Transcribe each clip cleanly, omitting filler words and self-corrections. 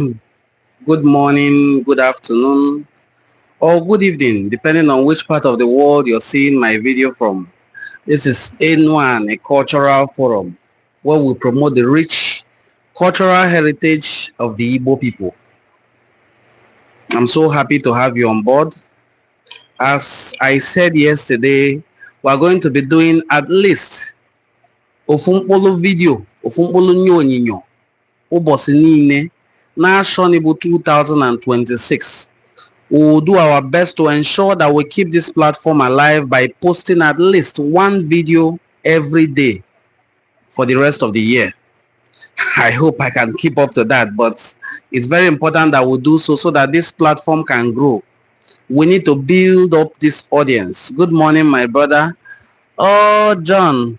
Good morning, good afternoon, or good evening, depending on which part of the world you're seeing my video from. This is Enuan, a cultural forum where we promote the rich cultural heritage of the Igbo people. I'm so happy to have you on board. As I said yesterday, we're going to be doing at least ofumpolo video, ofumpolo nyonyinyo, ubosi niile, National 2026. We will do our best to ensure that we keep this platform alive by posting at least one video every day for the rest of the year. I hope I can keep up to that, but it's very important that we do so that this platform can grow. We need to build up this audience. Good morning, my brother. Oh, Johnny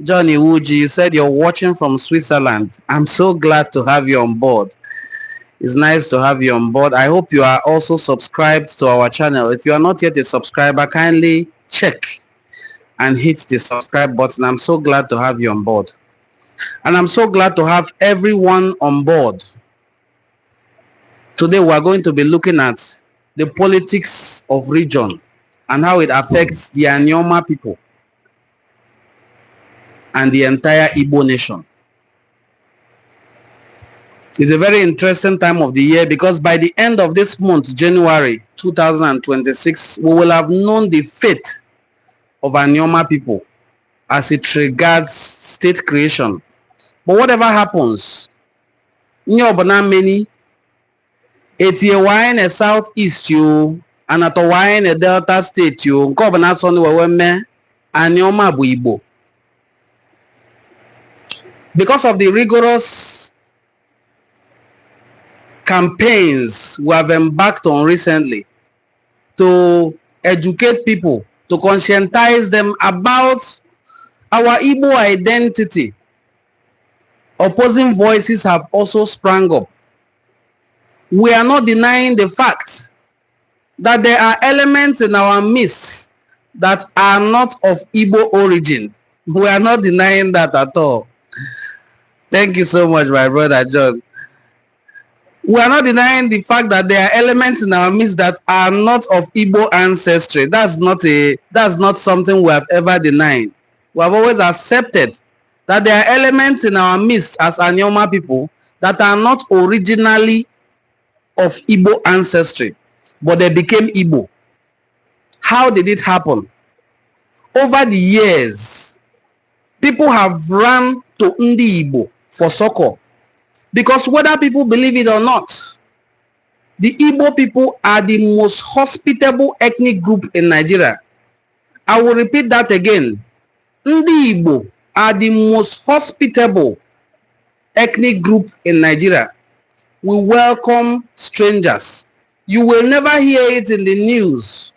Iwuji, you said you're watching from Switzerland. I'm so glad to have you on board. It's nice to have you on board. I hope you are also subscribed to our channel. If you are not yet a subscriber, kindly check and hit the subscribe button. I'm so glad to have you on board. And I'm so glad to have everyone on board. Today we are going to be looking at the politics of region and how it affects the Anyoma people and the entire Igbo nation. It's a very interesting time of the year because by the end of this month, January 2026, we will have known the fate of Anyoma people as it regards state creation. But whatever happens, Nyobana many, Etiewain a southeast you, and Atowain a delta state you, Nkobana Soni Weweme, Anyoma bu Igbo. Because of the rigorous campaigns we have embarked on recently to educate people, to conscientize them about our Igbo identity, opposing voices have also sprung up. We are not denying the fact that there are elements in our midst that are not of Igbo origin. We are not denying that at all. Thank you so much, my brother John. We are not denying the fact that there are elements in our midst that are not of Igbo ancestry. That's not something we have ever denied. We have always accepted that there are elements in our midst as Anyoma people that are not originally of Igbo ancestry, but they became Igbo. How did it happen? Over the years, people have run to Ndi Igbo for succor. Because whether people believe it or not, the Igbo people are the most hospitable ethnic group in Nigeria. I will repeat that again. Ndi Igbo are the most hospitable ethnic group in Nigeria. We welcome strangers. You will never hear it in the news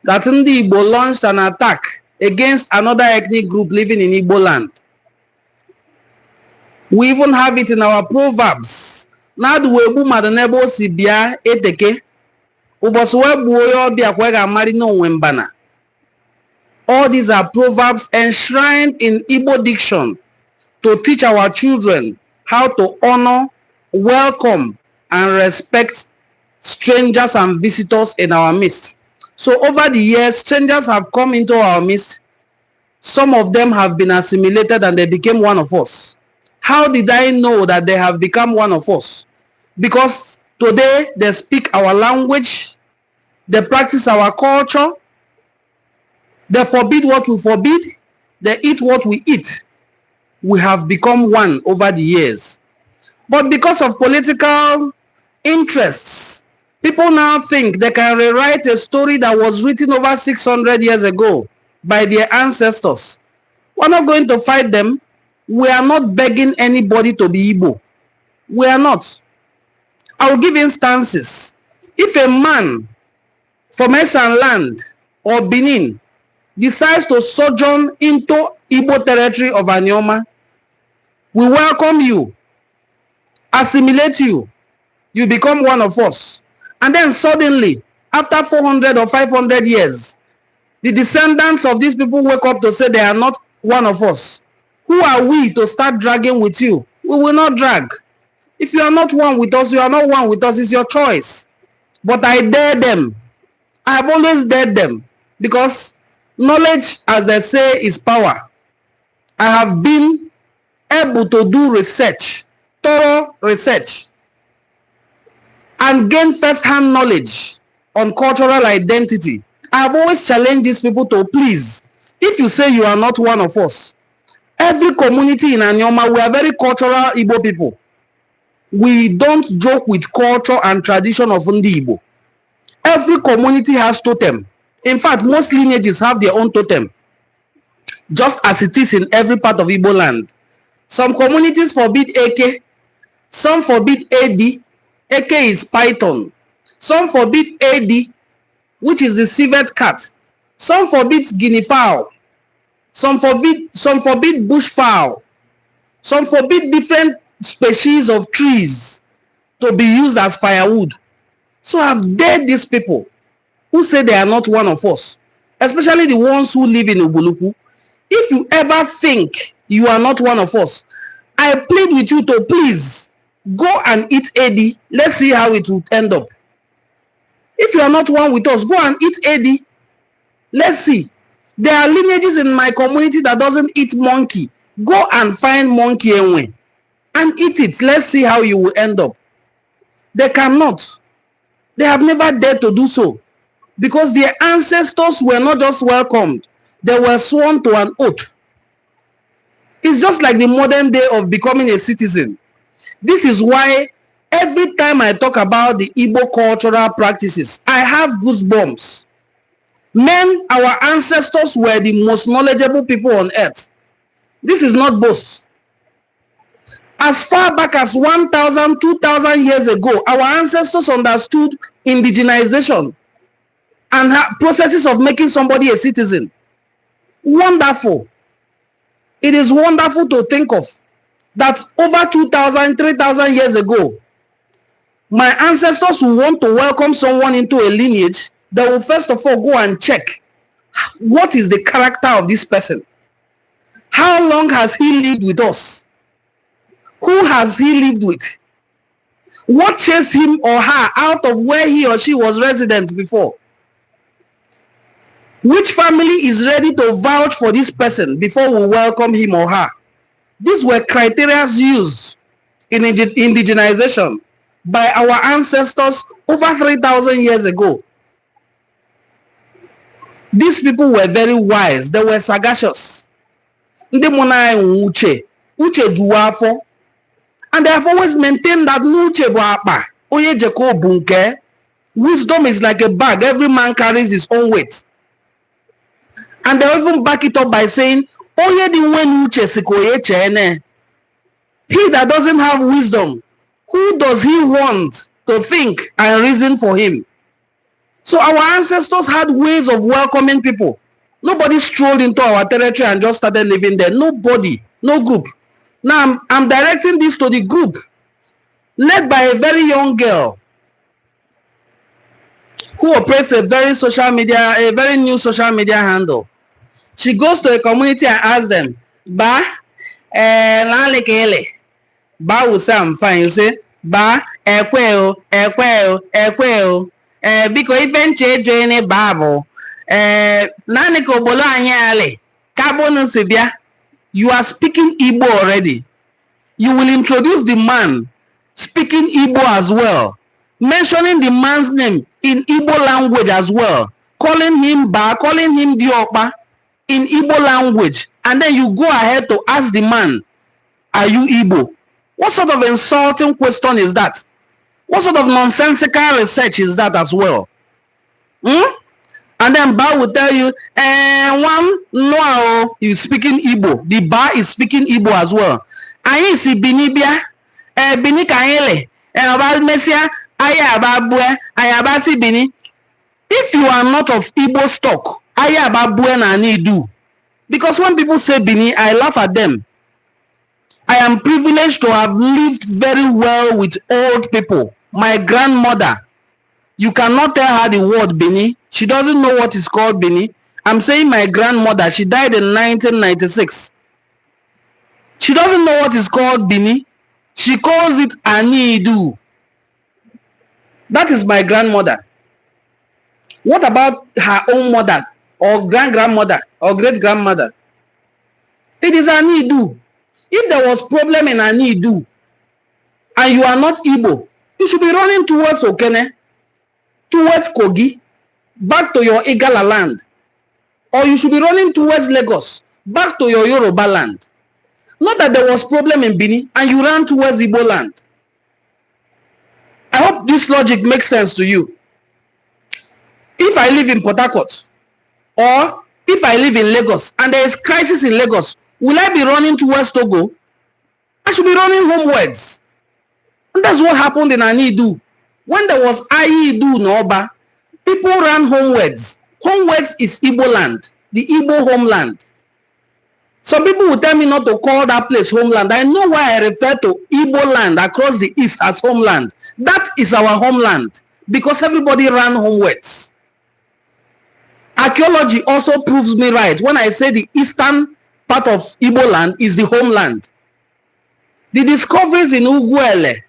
that Ndi Igbo launched an attack against another ethnic group living in Igbo land. We even have it in our proverbs. All these are proverbs enshrined in Igbo diction to teach our children how to honor, welcome, and respect strangers and visitors in our midst. So over the years, strangers have come into our midst. Some of them have been assimilated and they became one of us. How did I know that they have become one of us? Because today they speak our language, they practice our culture, they forbid what we forbid, they eat what we eat. We have become one over the years. But because of political interests, people now think they can rewrite a story that was written over 600 years ago by their ancestors. We're not going to fight them. We are not begging anybody to be Igbo. We are not. I will give instances. If a man from Esan land or Benin decides to sojourn into Igbo territory of Anyoma, we welcome you, assimilate you, you become one of us. And then suddenly, after 400 or 500 years, the descendants of these people wake up to say they are not one of us. Who are we to start dragging with you? We will not drag. If you are not one with us, you are not one with us. It's your choice. But I dare them. I have always dared them, because knowledge, as they say, is power. I have been able to do research, thorough research, and gain first-hand knowledge on cultural identity. I have always challenged these people to, please, if you say you are not one of us, every community in Anyoma, we are very cultural Igbo people. We don't joke with culture and tradition of Ndi Igbo. Every community has totem. In fact, most lineages have their own totem, just as it is in every part of Igbo land. Some communities forbid Eke, some forbid AD. Eke is python. Some forbid AD, which is the civet cat. Some forbid guinea fowl. Some forbid bush fowl. Some forbid different species of trees to be used as firewood. So I've dared these people who say they are not one of us, especially the ones who live in Ubuluku. If you ever think you are not one of us, I plead with you to please go and eat AD. Let's see how it will end up. If you are not one with us, go and eat AD. Let's see. There are lineages in my community that doesn't eat monkey. Go and find monkey Enuan and eat it. Let's see how you will end up. They cannot. They have never dared to do so, because their ancestors were not just welcomed, they were sworn to an oath. It's just like the modern day of becoming a citizen. This is why every time I talk about the Igbo cultural practices, I have goosebumps. Men, our ancestors were the most knowledgeable people on earth. This is not boast. As far back as 1,000, 2,000 years ago, our ancestors understood indigenization and processes of making somebody a citizen. Wonderful. It is wonderful to think of that over 2,000, 3,000 years ago, my ancestors who want to welcome someone into a lineage, they will first of all go and check what is the character of this person. How long has he lived with us? Who has he lived with? What chased him or her out of where he or she was resident before? Which family is ready to vouch for this person before we welcome him or her? These were criteria used in indigenization by our ancestors over 3,000 years ago. These people were very wise. They were sagacious. Ndị mụna uche juwafo. And they have always maintained that n'uche bụ akpa, onye jeko bụ nke. Wisdom is like a bag. Every man carries his own weight. And they even back it up by saying, onye di nwe n'uche siko ye chene. He that doesn't have wisdom, who does he want to think and reason for him? So our ancestors had ways of welcoming people. Nobody strolled into our territory and just started living there. Nobody, no group. Now I'm directing this to the group led by a very young girl who operates a very new social media handle. She goes to a community and asks them, Ba, Ba will say, I'm fine. You say, Ba, ekweo, biko ife nche join Bible. Nani ko bolo anyale, kabonu sibia. You are speaking Igbo already. You will introduce the man speaking Igbo as well, mentioning the man's name in Igbo language as well, calling him Ba, calling him Diokpa in Igbo language, and then you go ahead to ask the man, are you Igbo? What sort of insulting question is that? What sort of nonsensical research is that as well? And then Ba will tell you, one no, you speaking Igbo. The Ba is speaking Igbo as well. Ayi si binibia, bini kaele, about Messia, ayababue, ayabasi bini. If you are not of Igbo stock, ayababue na nidu. Because when people say bini, I laugh at them. I am privileged to have lived very well with old people. My grandmother, you cannot tell her the word Bini. She doesn't know what is called Bini. I'm saying my grandmother, she died in 1996. She doesn't know what is called Bini. She calls it Anidu. That is my grandmother. What about her own mother or grandmother or great-grandmother? It is Anidu. If there was problem in Anidu and you are not Igbo, you should be running towards Okene, towards Kogi, back to your Igala land. Or you should be running towards Lagos, back to your Yoruba land. Not that there was problem in Bini and you ran towards Igbo land. I hope this logic makes sense to you. If I live in Port Harcourt or if I live in Lagos and there is crisis in Lagos, will I be running towards Togo? I should be running homewards. And that's what happened in Anidu. When there was Aidu Noba, people ran homewards. Homewards is Igbo land, the Igbo homeland. Some people will tell me not to call that place homeland. I know why I refer to Igbo land across the east as homeland. That is our homeland because everybody ran homewards. Archaeology also proves me right when I say the eastern part of Igbo land is the homeland. The discoveries in Uguele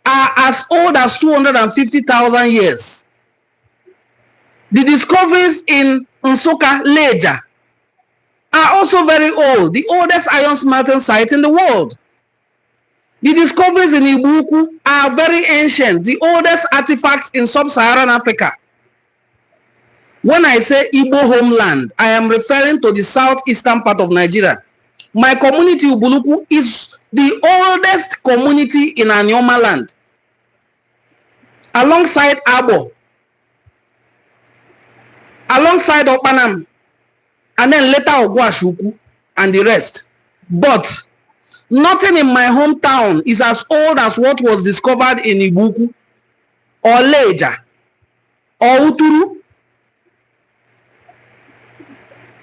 are as old as 250,000 years. The discoveries in Nsukka, Leja, are also very old, the oldest iron smelting site in the world. The discoveries in Ibuku are very ancient, the oldest artifacts in sub-Saharan Africa. When I say Igbo homeland, I am referring to the southeastern part of Nigeria. My community, Ubuluku, is the oldest community in Anyoma land, alongside Abo, alongside Opanam, and then later Ogwashuku and the rest. But nothing in my hometown is as old as what was discovered in Ibuku or Leja or Uturu.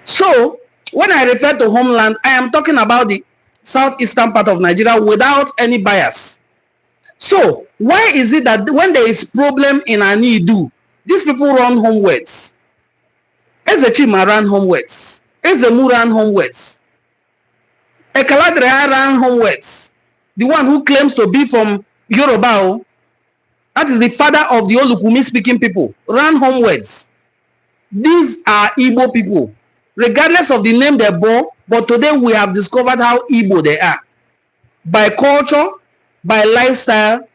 So when I refer to homeland, I am talking about the southeastern part of Nigeria without any bias. So why is it that when there is problem in Anidu, these people run homewards? Ezachima ran homewards. Ezemu ran homewards. Ekaladrea ran homewards. The one who claims to be from Yoruba, that is the father of the Olukumi speaking people, ran homewards. These are Igbo people, regardless of the name they bore, but today we have discovered how Igbo they are. By culture, by lifestyle,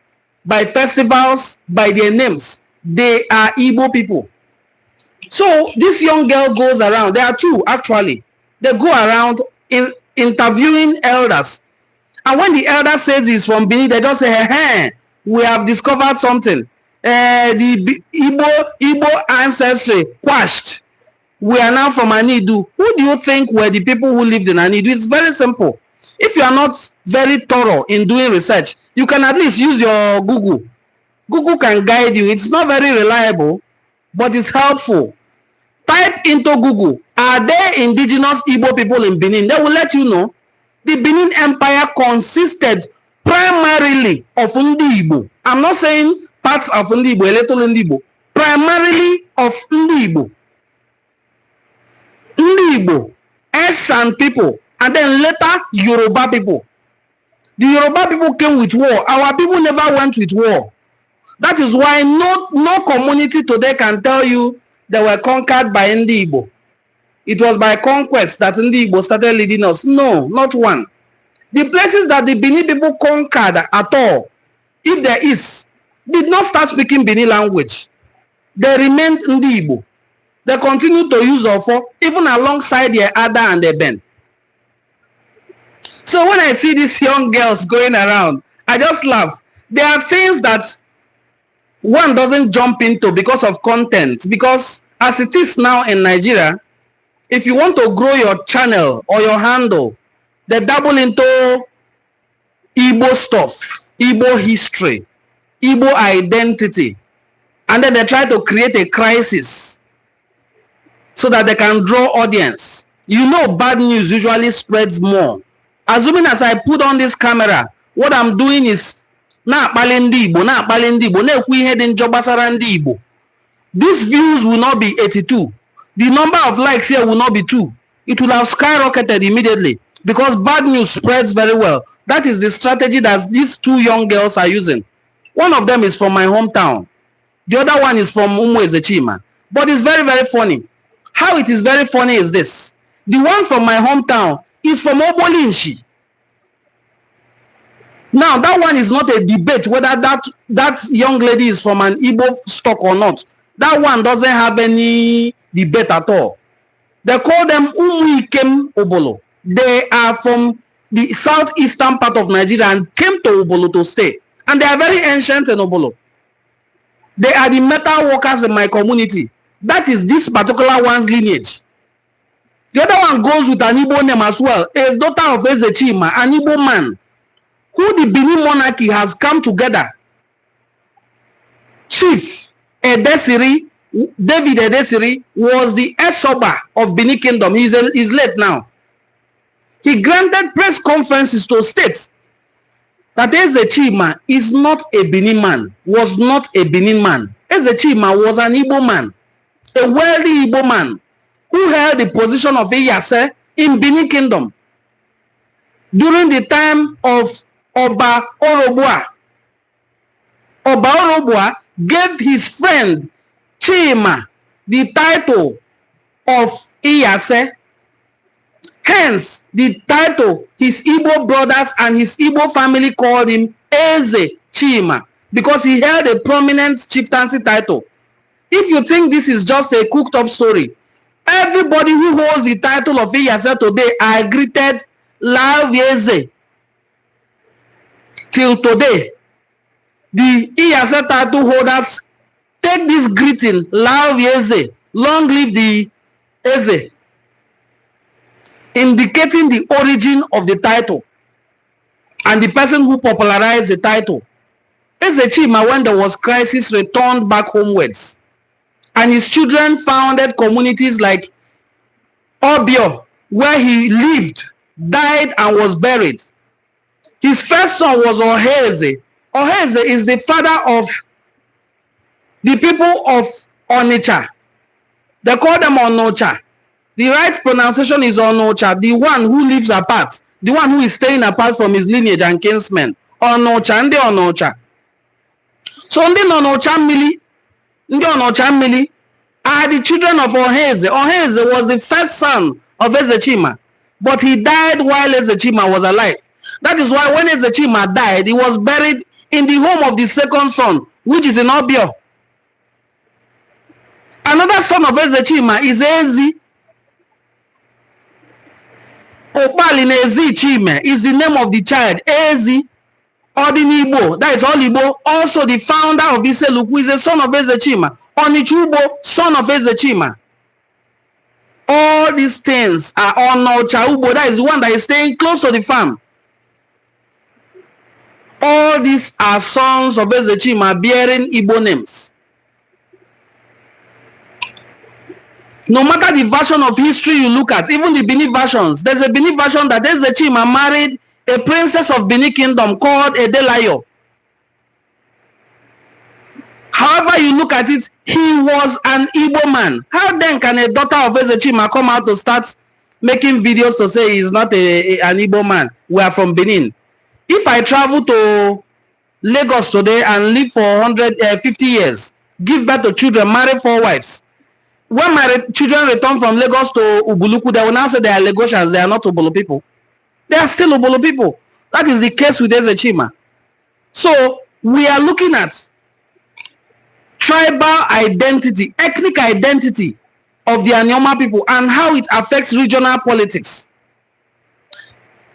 by festivals, by their names, they are Igbo people. So this young girl goes around, there are two actually, they go around interviewing elders. And when the elder says he's from Benin, they just say, hey, we have discovered something. The Igbo ancestry quashed. We are now from Anidu. Who do you think were the people who lived in Anidu? It's very simple. If you are not very thorough in doing research, you can at least use your Google. Google can guide you. It's not very reliable, but it's helpful. Type into Google, are there indigenous Igbo people in Benin? They will let you know. The Benin Empire consisted primarily of Ndi Igbo. I'm not saying parts of Ndi Igbo, a little Ndi Igbo. Primarily of Ndi Igbo. Ndi Igbo, Esan people, and then later Yoruba people. The Yoruba people came with war. Our people never went with war. That is why no community today can tell you they were conquered by Ndi Igbo. It was by conquest that Ndi Igbo started leading us. No, not one. The places that the Bini people conquered at all, if there is, did not start speaking Bini language. They remained Ndi Igbo. They continue to use Ofo, even alongside their Ada and their Ben. So when I see these young girls going around, I just laugh. There are things that one doesn't jump into because of content. Because as it is now in Nigeria, if you want to grow your channel or your handle, they dabble into Igbo stuff, Igbo history, Igbo identity, and then they try to create a crisis so that they can draw audience. You know, bad news usually spreads more. Assuming as I put on this camera, what I'm doing is these views will not be 82. The number of likes here will not be 2. It will have skyrocketed immediately. because bad news spreads very well. That is the strategy that these two young girls are using. One of them is from my hometown. The other one is from Ezachima. But it's very, very funny. How it is very funny is this. The one from my hometown is from Obolinshi. Now, that one is not a debate whether that young lady is from an Igbo stock or not. That one doesn't have any debate at all. They call them Umuikem Obolo. They are from the southeastern part of Nigeria and came to Obolo to stay. And they are very ancient in Obolo. They are the metal workers in my community. That is this particular one's lineage. The other one goes with an Igbo name as well. A daughter of Ezachima, an Igbo man, who the Benin monarchy has come together. Chief David Edesiri was the Eshoba of Benin Kingdom. He's late now. He granted press conferences to state that Ezachima is not a Benin man, was not a Benin man. Ezachima was an Igbo man, a wealthy Igbo man who held the position of Iyase in Benin Kingdom during the time of Oba Orobua. Oba Orobua gave his friend Chima the title of Iyase. Hence, the title his Igbo brothers and his Igbo family called him Ezachima, because he held a prominent chieftaincy title. If you think this is just a cooked up story, everybody who holds the title of Iyase today are greeted Lavieze. Till today, the Iyase title holders take this greeting, Lavieze, long live the Eze, indicating the origin of the title and the person who popularized the title. Ezachima, when there was crisis, returned back homewards, and his children founded communities like Obio, where he lived, died, and was buried. His first son was Oheze. Oheze is the father of the people of Onitsha. They call them Onocha. The right pronunciation is Onocha, the one who lives apart, the one who is staying apart from his lineage and kinsmen. Onocha, and the Onocha. So the Onocha Mili are the children of Oheze. Oheze was the first son of Ezachima, but he died while Ezachima was alive. That is why when Ezachima died, he was buried in the home of the second son, which is in Obio. Another son of Ezachima is Ezi. Opalin Ezachima is the name of the child. Ezi, Odinibo, that is all Igbo, also the founder of Iseluk, who is a son of Ezachima. Onichubo, son of Ezachima. All these things are Onocha Ubo, that is the one that is staying close to the farm. All these are sons of Ezachima bearing Igbo names. No matter the version of history you look at, even the Benin versions, there's a Benin version that Ezachima married a princess of Benin Kingdom called Edelayo. However you look at it, he was an Igbo man. How then can a daughter of Ezachima come out to start making videos to say he's not an Igbo man? We are from Benin. If I travel to Lagos today and live for 150 years, give birth to children, marry 4 wives, when my children return from Lagos to Ubuluku, they will now say they are Lagosians, they are not Ubulu people. They are still Ubulu people. That is the case with Ezachima. So we are looking at tribal identity, ethnic identity of the Anyoma people and how it affects regional politics.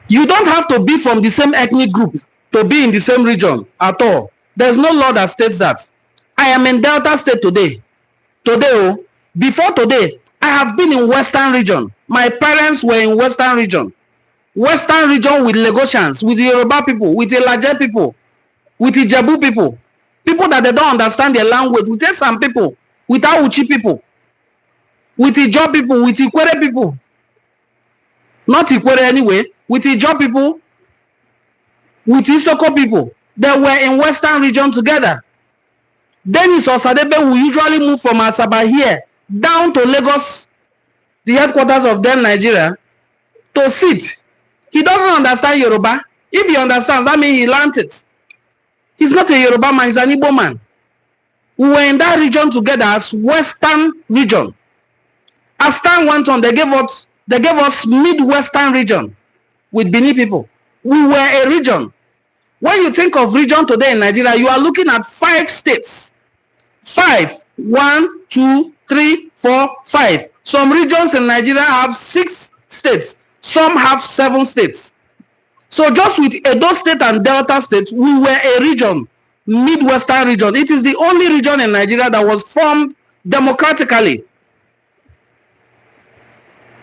You don't have to be from the same ethnic group to be in the same region at all. There's no law that states that. I am in Delta State today. Before today, I have been in Western region. My parents were in Western region. Western region with Lagosians, with the Yoruba people, with the Laje people, with the Jabu people. People that they don't understand their language, with some people, with Awuchi people, with the Ijo people, with Ikwere people. Not Ikwere anyway, with the Ijo people, with Isoko people. They were in Western region together. Dennis Osadebe will usually move from Asaba here down to Lagos, the headquarters of then Nigeria, to sit He doesn't understand Yoruba. If he understands, that means he learned it. He's not a Yoruba man, he's an Igbo man. We were in that region together as Western region. As time went on, they gave us Midwestern region with Bini people. We were a region. When you think of region today in Nigeria, you are looking at 5 states. 5. 1, 2, 3, 4, 5. Some regions in Nigeria have 6 states. Some have 7 states. So just with Edo State and Delta State, we were a region, Midwestern region. It is the only region in Nigeria that was formed democratically.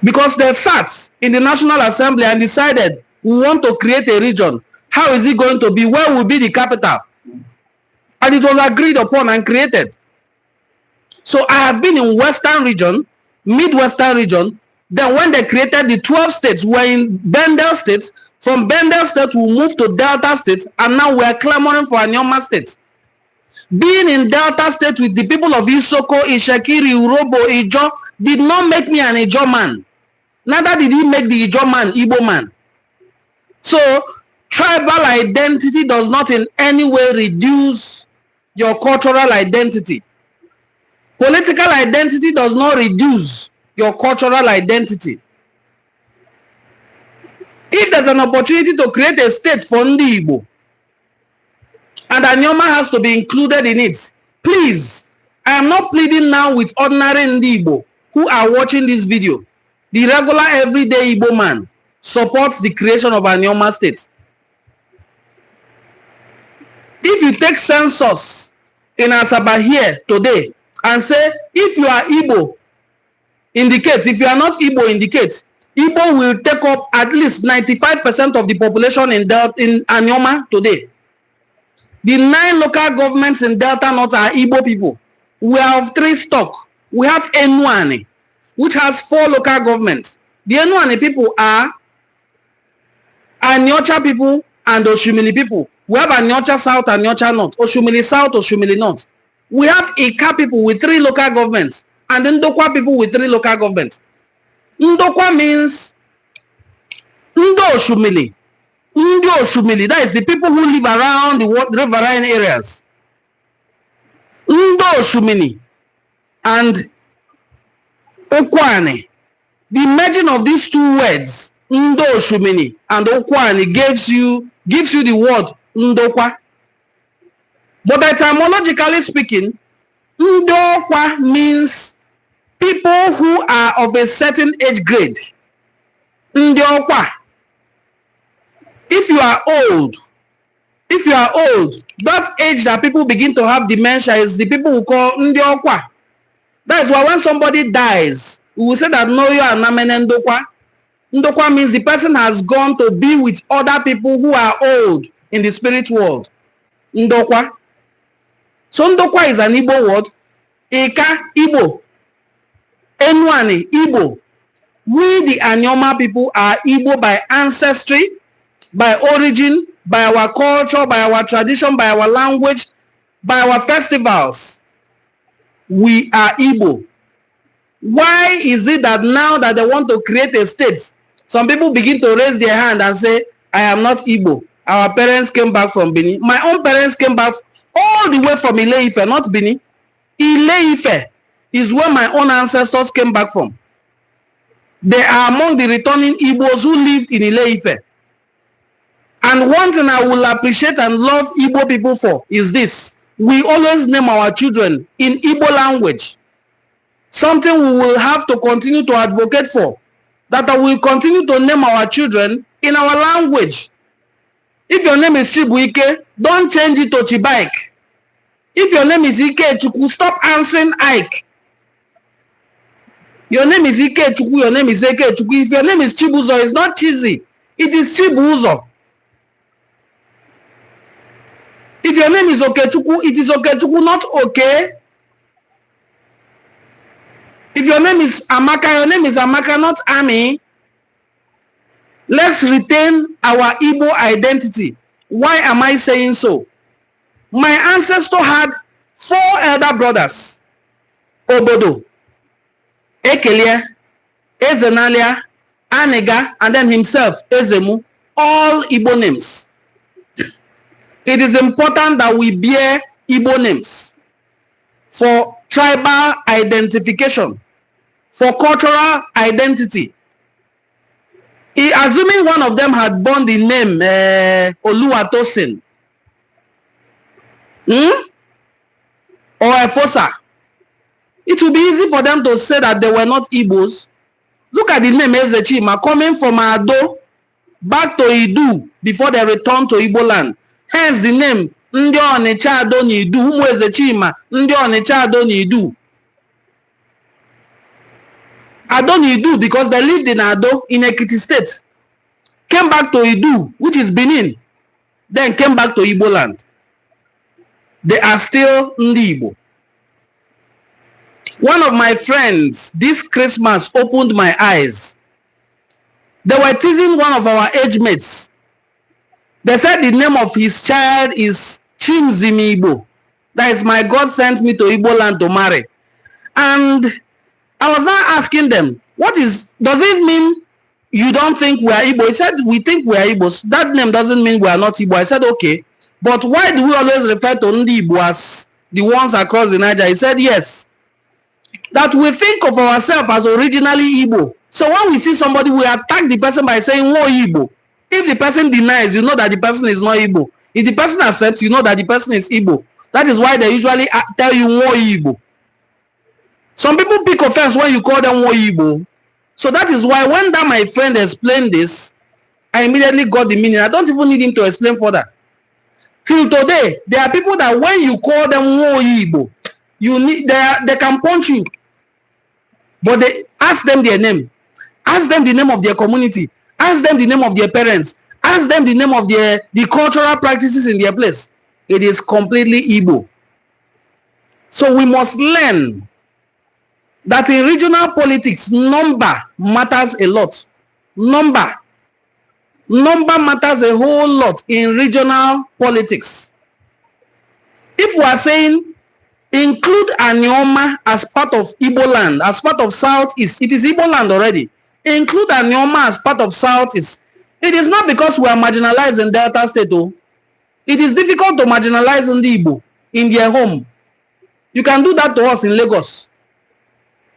Because they sat in the National Assembly and decided, we want to create a region. How is it going to be? Where will be the capital? And it was agreed upon and created. So I have been in Western region, Midwestern region. Then when they created the 12 states, we're in Bendel State. From Bendel State, we moved to Delta State, and now we are clamoring for Anyoma State. Being in Delta State with the people of Isoko, Ishekiri, Urobo, Ijo, did not make me an Ijo man. Neither did he make the Ijo man, Igbo man. So, tribal identity does not in any way reduce your cultural identity. Political identity does not reduce your cultural identity. If there's an opportunity to create a state for Ndi Igbo, and Anyoma has to be included in it, please, I am not pleading now with ordinary Ndi Igbo who are watching this video. The regular everyday Igbo man supports the creation of Anyoma state. If you take census in Asaba here today and say, if you are Igbo, indicate. If you are not Igbo, indicate. Igbo will take up at least 95% of the population in Anyoma today. The 9 local governments in Delta North are Igbo people. We are of 3 stock. We have Enuani, which has 4 local governments. The Enuani people are Anyocha people and Oshumili people. We have Anyocha South, Anyocha North, Oshumili South, Oshumili North. We have Ika people with 3 local governments and Ndokwa people with 3 local governments. Ndokwa means Ndo Oshumili. Ndo Oshumili, that is the people who live around the riverine areas. Ndo Oshumili and Okwani. The merging of these 2 words, Ndo Oshumili and Okwani, gives you the word Ndokwa. But etymologically speaking, Ndokwa means people who are of a certain age grade. Ndokwa. If you are old, that age that people begin to have dementia is the people who call Ndokwa. That is why when somebody dies, we will say that Noyo and Namene Ndokwa. Ndokwa means the person has gone to be with other people who are old in the spirit world. Ndokwa. So Ndokwa is an Igbo word. Eka, Igbo. Enuani, Igbo. We the Anyoma people are Igbo by ancestry, by origin, by our culture, by our tradition, by our language, by our festivals. We are Igbo. Why is it that now that they want to create a state, some people begin to raise their hand and say, I am not Igbo. Our parents came back from Bini. My own parents came back all the way from Ile-Ife, not Bini. Ile-Ife is where my own ancestors came back from. They are among the returning Igbos who lived in Ile-Ife. And one thing I will appreciate and love Igbo people for is this. We always name our children in Igbo language. Something we will have to continue to advocate for. That I will continue to name our children in our language. If your name is Chibuike, don't change it to Chibaik. If your name is Ike Chukwu, stop answering Ike. Your name is Ike Chukwu, your name is Ike Chukwu. If your name is Chibuzo, it's not Chizi. It is Chibuzo. If your name is Okechukwu, it is Okechukwu, not Okay. If your name is Amaka, your name is Amaka, not Ami. Let's retain our Igbo identity. Why am I saying so? My ancestor had 4 elder brothers. Obodo, Ekelia, Ezenalia, Anega, and then himself, Ezemu, all Igbo names. It is important that we bear Igbo names for tribal identification, for cultural identity. Assuming one of them had borne the name Oluwatosin, or Efosa, it would be easy for them to say that they were not Igbos. Look at the name Ezachima, coming from Ado back to Idu before they returned to Igbo land. Hence the name Ndi Onitsha Ado Nidu, Umu Ezachima, Ndi Onitsha Ado Nidu. Ado Nidu because they lived in Ado in Ekiti State. Came back to Idu, which is Benin. Then came back to Igbo land. They are still Ndi Igbo. One of my friends this Christmas opened my eyes. They were teasing one of our age mates. They said the name of his child is Chimzimi Igbo. That is, my God sent me to Igbo land to marry. And I was now asking them, does it mean you don't think we are Igbo? He said, we think we are Igbos. That name doesn't mean we are not Igbo. I said, okay. But why do we always refer to Ndi Igbo as the ones across the Niger? He said, yes. That we think of ourselves as originally Igbo. So when we see somebody, we attack the person by saying, "Wo Igbo." If the person denies, you know that the person is not Igbo. If the person accepts, you know that the person is Igbo. That is why they usually tell you, "Wo Igbo." Some people pick offense when you call them "Wo Igbo." So that is why when that my friend explained this, I immediately got the meaning. I don't even need him to explain further. Till today, there are people that when you call them "Wo Igbo," they can punch you. But they ask them their name. Ask them the name of their community. Ask them the name of their parents. Ask them the name of the cultural practices in their place. It is completely Igbo. So we must learn that in regional politics, number matters a lot. Number matters a whole lot in regional politics. If we are saying include Anyoma as part of Igbo land, as part of Southeast, it is Igbo land already. Include Anyoma as part of Southeast. It is not because we are marginalized in Delta State. Oh. It is difficult to marginalize in the Igbo in their home. You can do that to us in Lagos,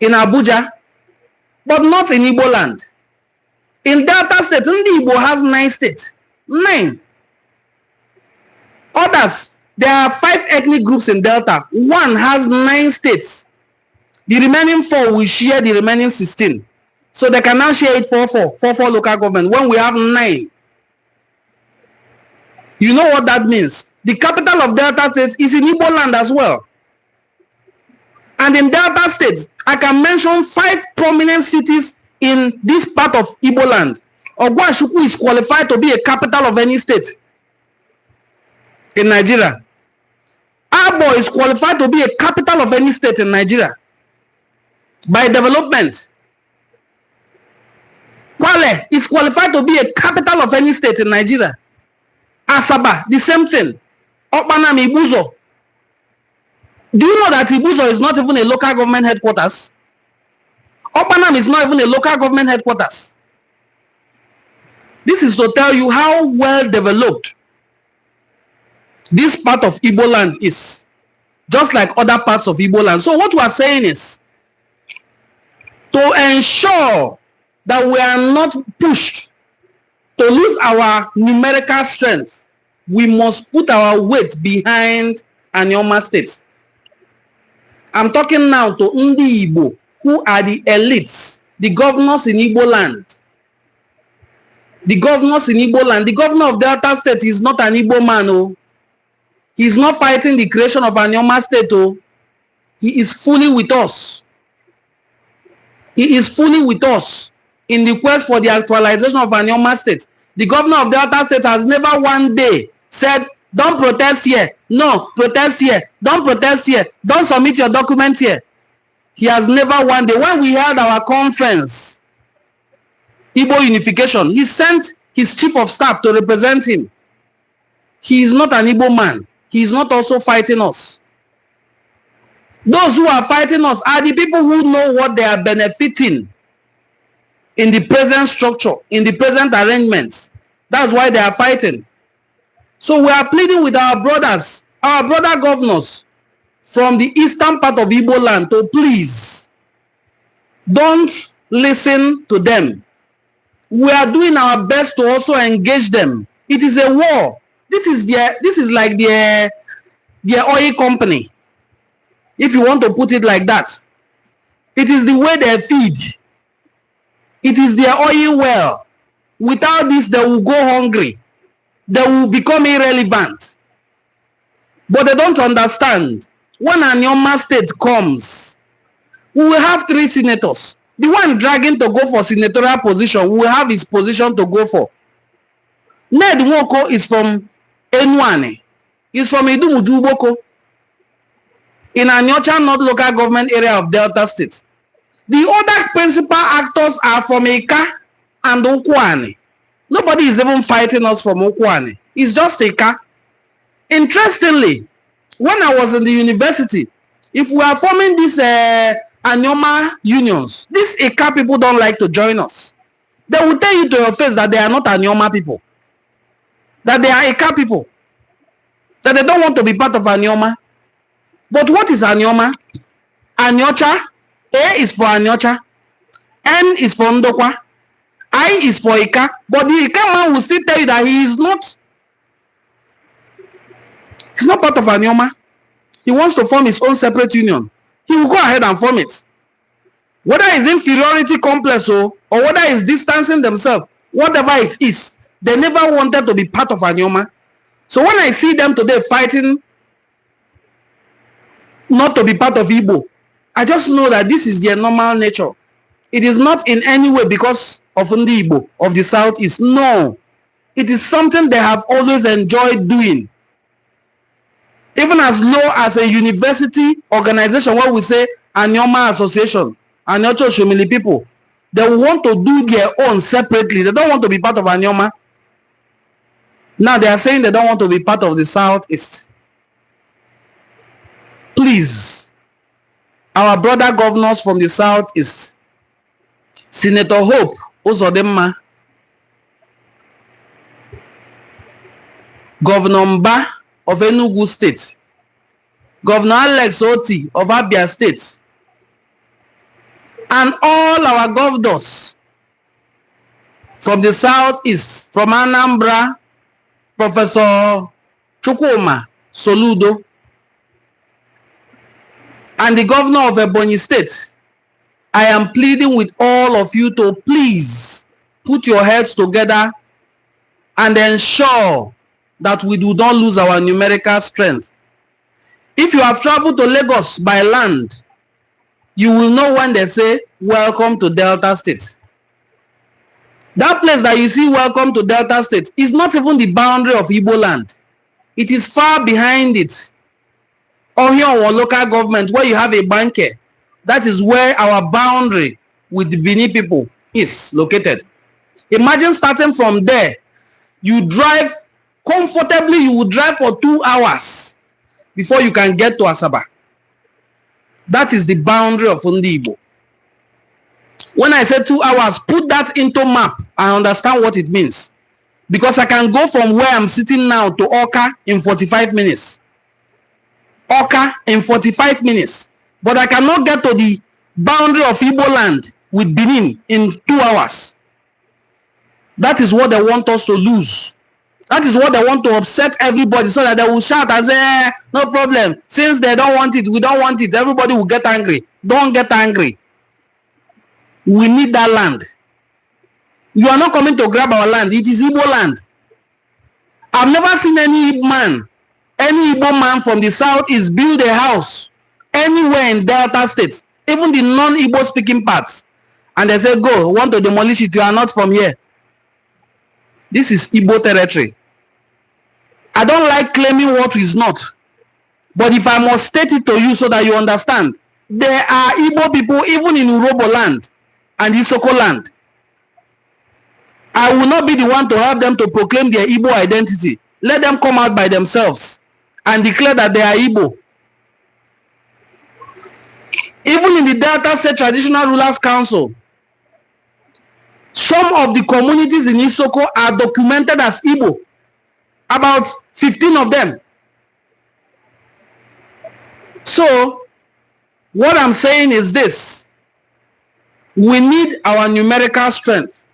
in Abuja, but not in Igbo land. In Delta State, Ndi Igbo has 9 states. 9. Others, there are 5 ethnic groups in Delta. One has 9 states. The remaining 4 will share the remaining 16. So they can now share it 4 local government when we have 9. You know what that means? The capital of Delta State is in Igbo land as well. And in Delta State, I can mention 5 prominent cities in this part of Igbo land. Ogwashuku is qualified to be a capital of any state in Nigeria. Abo is qualified to be a capital of any state in Nigeria by development. Kwale is qualified to be a capital of any state in Nigeria. Asaba, the same thing. Okpanam, Ibuzo. Do you know that Ibuzo is not even a local government headquarters? Okpanam is not even a local government headquarters. This is to tell you how well developed this part of Igbo land is, just like other parts of Igbo land. So what we are saying is, to ensure that we are not pushed to lose our numerical strength, we must put our weight behind Anyoma State. I'm talking now to Ndi Igbo, who are the elites, the governors in Igbo land. The governors in Igbo land. The governor of Delta State is not an Igbo man. Oh. He's not fighting the creation of Anyoma State. Oh. He is fully with us. He is fully with us in the quest for the actualization of Anyoma State. The governor of Delta State has never one day said, don't protest here. No, protest here. Don't protest here. Don't submit your documents here. He has never one day. When we held our conference, Igbo Unification, he sent his chief of staff to represent him. He is not an Igbo man. He is not also fighting us. Those who are fighting us are the people who know what they are benefiting in the present structure, in the present arrangement. That's why they are fighting. So we are pleading with our brothers, our brother governors from the eastern part of Igbo land to please don't listen to them. We are doing our best to also engage them. It is a war. This is like their oil company, if you want to put it like that. It is the way they feed. It is their oil well. Without this, they will go hungry. They will become irrelevant. But they don't understand. When Anyoma state comes, we will have 3 senators. The one dragging to go for senatorial position will have his position to go for. Ned Nwoko is from Enuani. He's from Idumujuboko in Anyocha North local government area of Delta State. The other principal actors are from Eka and Okwani. Nobody is even fighting us from Okwani. It's just Eka. Interestingly, when I was in the university, if we are forming these Anyoma unions, these Eka people don't like to join us. They will tell you to your face that they are not Anyoma people. That they are Eka people. That they don't want to be part of Anyoma. But what is Anyoma? Anyocha. A is for Anyocha. N is for Ndokwa. I is for Eka. But the Eka man will still tell you that he is not. He's not part of Anyoma. He wants to form his own separate union. He will go ahead and form it. Whether it's inferiority complex or whether it's distancing themselves, whatever it is, they never wanted to be part of Anyoma. So when I see them today fighting not to be part of Igbo, I just know that this is their normal nature. It is not in any way because of Ndi Igbo, of the Southeast. No. It is something they have always enjoyed doing. Even as low as a university organization where we say Anyoma Association, Anyocha Shomili people, they want to do their own separately. They don't want to be part of Anyoma. Now they are saying they don't want to be part of the Southeast. Please, our brother governors from the Southeast, Senator Hope Uzodimma, Governor Mba of Enugu State, Governor Alex Oti of Abia State, and all our governors from the Southeast, from Anambra, Professor Chukwuma Soludo, and the governor of Ebonyi State, I am pleading with all of you to please put your heads together and ensure that we do not lose our numerical strength. If you have traveled to Lagos by land, you will know when they say, welcome to Delta State. That place that you see, welcome to Delta State, is not even the boundary of Igbo land. It is far behind it. Or here on our local government, where you have a Ibanker, that is where our boundary with the Bini people is located. Imagine starting from there, you drive comfortably, you will drive for 2 hours before you can get to Asaba. That is the boundary of Ndi Igbo. When I say 2 hours, put that into map and understand what it means. Because I can go from where I'm sitting now to Oka in 45 minutes. Oka in 45 minutes. But I cannot get to the boundary of Igbo land with Benin in 2 hours. That is what they want us to lose. That is what they want to upset everybody so that they will shout and say, no problem. Since they don't want it, we don't want it. Everybody will get angry. Don't get angry. We need that land. You are not coming to grab our land. It is Igbo land. I've never seen any Igbo man from the south is build a house anywhere in Delta State, even the non-Igbo speaking parts. And they say, go, want to demolish it. You are not from here. This is Igbo territory. I don't like claiming what is not. But if I must state it to you so that you understand, there are Igbo people even in Urobo land and Isoko land. I will not be the one to have them to proclaim their Igbo identity. Let them come out by themselves and declare that they are Igbo. Even in the Delta State Traditional Rulers Council, Some of the communities in Isoko are documented as Igbo. About 15 of them. So, what I'm saying is this. We need our numerical strength.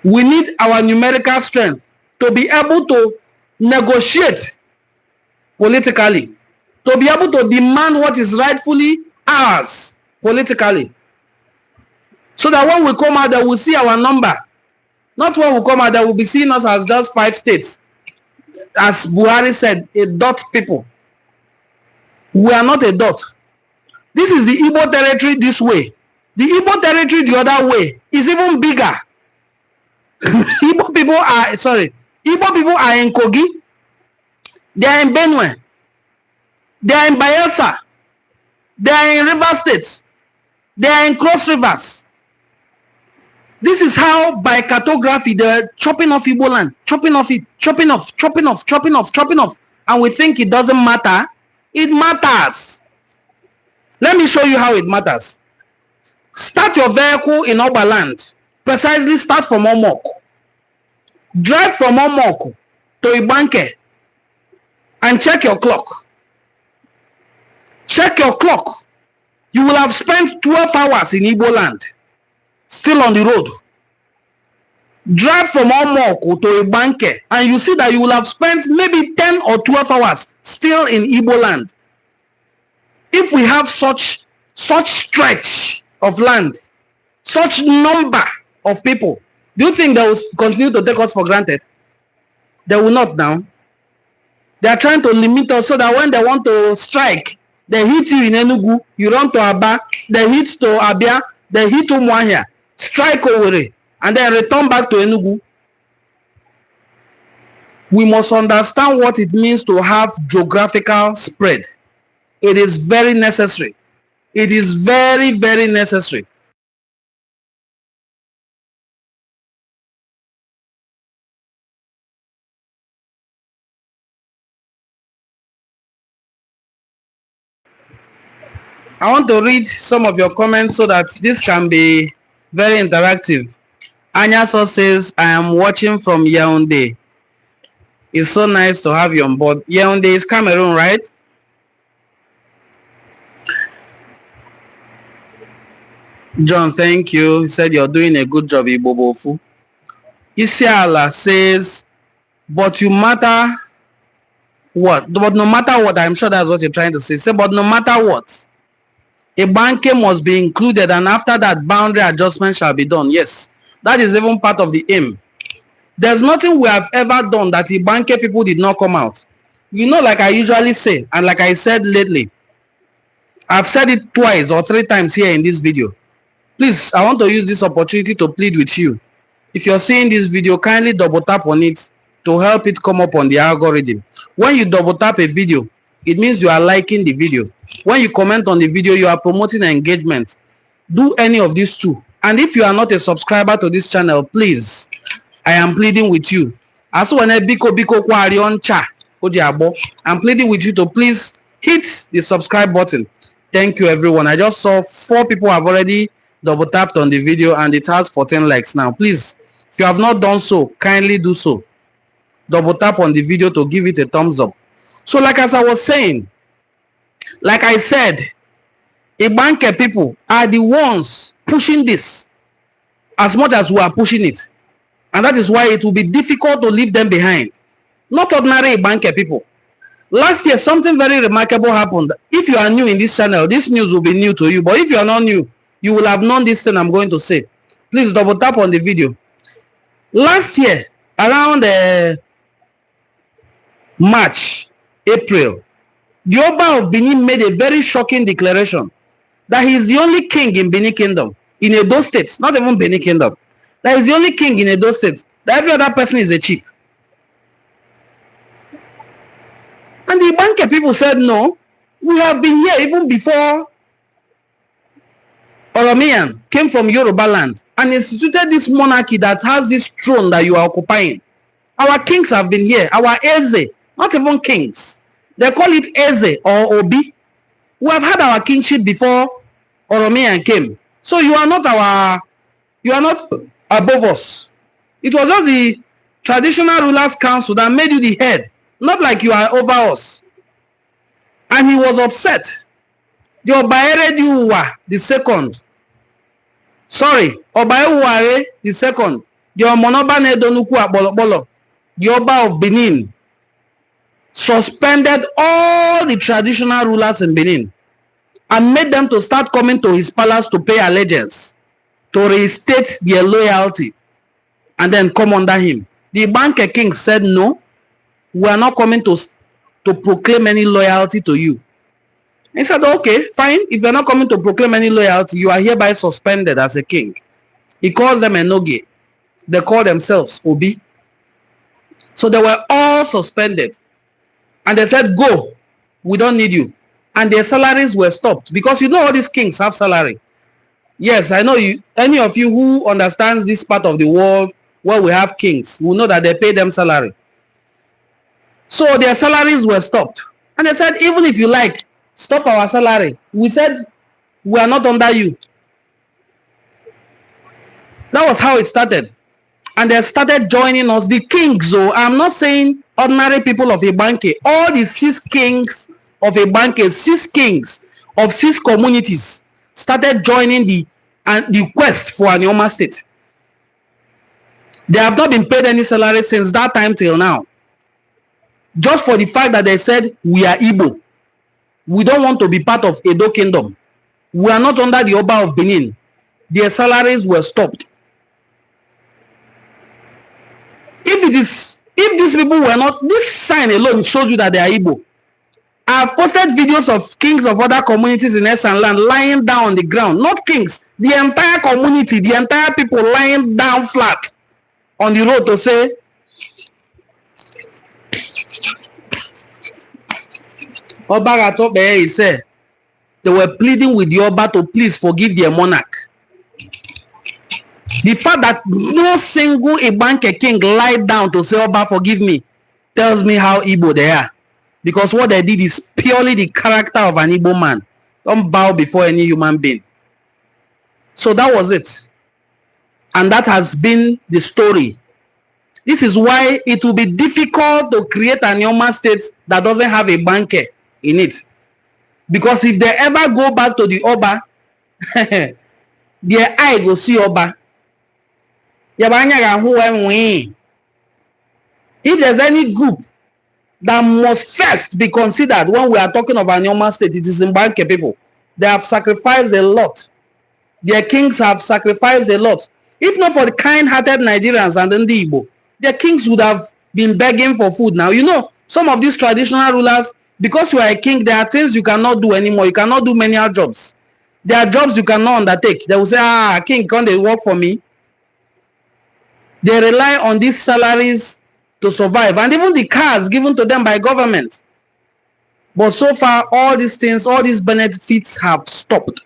We need our numerical strength to be able to negotiate politically, to be able to demand what is rightfully ours politically. So that when we come out, they will see our number. Not when we come out, they will be seeing us as just 5 states. As Buhari said, a dot people. We are not a dot. This is the Igbo territory this way. The Igbo territory the other way is even bigger. Igbo people are in Kogi. They are in Benue. They are in Bayelsa. They are in River State. They are in Cross Rivers. This is how by cartography they're chopping off Igbo land, chopping off it, chopping off. And we think it doesn't matter. It matters. Let me show you how it matters. Start your vehicle in Oberland. Precisely start from Omok. Drive from Omok to Ibanker and check your clock. Check your clock. You will have spent 12 hours in Igbo land, still on the road. Drive from Omok to Ibanker and you see that you will have spent maybe 10 or 12 hours still in Igbo land. If we have such stretch of land, such number of people, do you think they will continue to take us for granted? They will not now. They are trying to limit us so that when they want to strike, they hit you in Enugu, you run to Aba, they hit to Abia, they hit Umuahia, strike Owerri, and then return back to Enugu. We must understand what it means to have geographical spread. It is very necessary. It is very, very necessary. I want to read some of your comments so that this can be very interactive. Anyaso says, I am watching from Yaoundé. It's so nice to have you on board. Yaoundé is Cameroon, right? John, thank you. He said you're doing a good job, Ibobofu. Isiala says, but you matter what? But no matter what, I'm sure that's what you're trying to say. Say, but no matter what, Ibanker must be included, and after that, boundary adjustment shall be done. Yes, that is even part of the aim. There's nothing we have ever done that Ibanker people did not come out. You know, like I usually say, and like I said lately, I've said it twice or 3 times here in this video. Please, I want to use this opportunity to plead with you. If you're seeing this video, kindly double tap on it to help it come up on the algorithm. When you double tap a video, it means you are liking the video. When you comment on the video, you are promoting engagement. Do any of these two. And if you are not a subscriber to this channel, please, I am pleading with you. I'm pleading with you to please hit the subscribe button. Thank you, everyone. I just saw 4 people have already double tapped on the video and it has 14 likes now. Please, if you have not done so, kindly do so. Double tap on the video to give it a thumbs up. So like as I was saying, like I said, Ibanker people are the ones pushing this as much as we are pushing it. And that is why it will be difficult to leave them behind. Not ordinary Ibanker people. Last year, something very remarkable happened. If you are new in this channel, this news will be new to you. But if you are not new, you will have known this thing I'm going to say. Please double tap on the video. Last year, around March, April, the Oba of Benin made a very shocking declaration that he is the only king in Benin Kingdom, in Edo State, not even Benin Kingdom. That is the only king in Edo State. That every other person is a chief. And the Ibanker people said, no, we have been here even before Oromiyan came from Yoruba land and instituted this monarchy that has this throne that you are occupying. Our kings have been here. Our Eze, not even kings. They call it Eze or Obi. We have had our kingship before Oromiyan came. So you are not our You are not above us. It was just the traditional rulers council that made you the head, not like you are over us. And he was upset. The Obaere the second. Sorry, Obaere the second. The Omonoba Nedonuku Abolobolo, the Oba of Benin, suspended all the traditional rulers in Benin and made them to start coming to his palace to pay allegiance, to restate their loyalty, and then come under him. The Ibanker king said, no, we are not coming to proclaim any loyalty to you. He said, okay, fine. If you're not coming to proclaim any loyalty, you are hereby suspended as a king. He calls them Enoge. They call themselves Obi. So they were all suspended. And they said, go, we don't need you. And their salaries were stopped. Because you know all these kings have salary. Yes, I know you. Any of you who understands this part of the world where we have kings will know that they pay them salary. So their salaries were stopped. And they said, even if you like, stop our salary. We said, we are not under you. That was how it started. And they started joining us, the kings. So I'm not saying ordinary people of Ibanker. All the 6 kings of Ibanker, 6 kings of 6 communities started joining the quest for Anyoma state. They have not been paid any salary since that time till now. Just for the fact that they said, we are Igbo. We don't want to be part of Edo Kingdom. We are not under the Oba of Benin. Their salaries were stopped. If these people were not, this sign alone shows you that they are Igbo. I have posted videos of kings of other communities in Esan land lying down on the ground. Not kings, the entire community, the entire people lying down flat on the road to say, Oba Gatobe, he said, they were pleading with the Oba to please forgive their monarch. The fact that no single Ibanker king lied down to say, Oba, forgive me, tells me how Igbo they are. Because what they did is purely the character of an Igbo man. Don't bow before any human being. So that was it. And that has been the story. This is why it will be difficult to create an Anyoma state that doesn't have a Ibanker in it. Because if they ever go back to the Oba, their eye will see Oba. If there's any group that must first be considered when we are talking of an Anyoma state, it is Ibanker people. They have sacrificed a lot. Their kings have sacrificed a lot. If not for the kind-hearted Nigerians and then the Igbo, their kings would have been begging for food now. You know, some of these traditional rulers, because you are a king, there are things you cannot do anymore. You cannot do menial jobs. There are jobs you cannot undertake. They will say, king, can't they work for me? They rely on these salaries to survive. And even the cars given to them by government. But so far, all these things, all these benefits have stopped.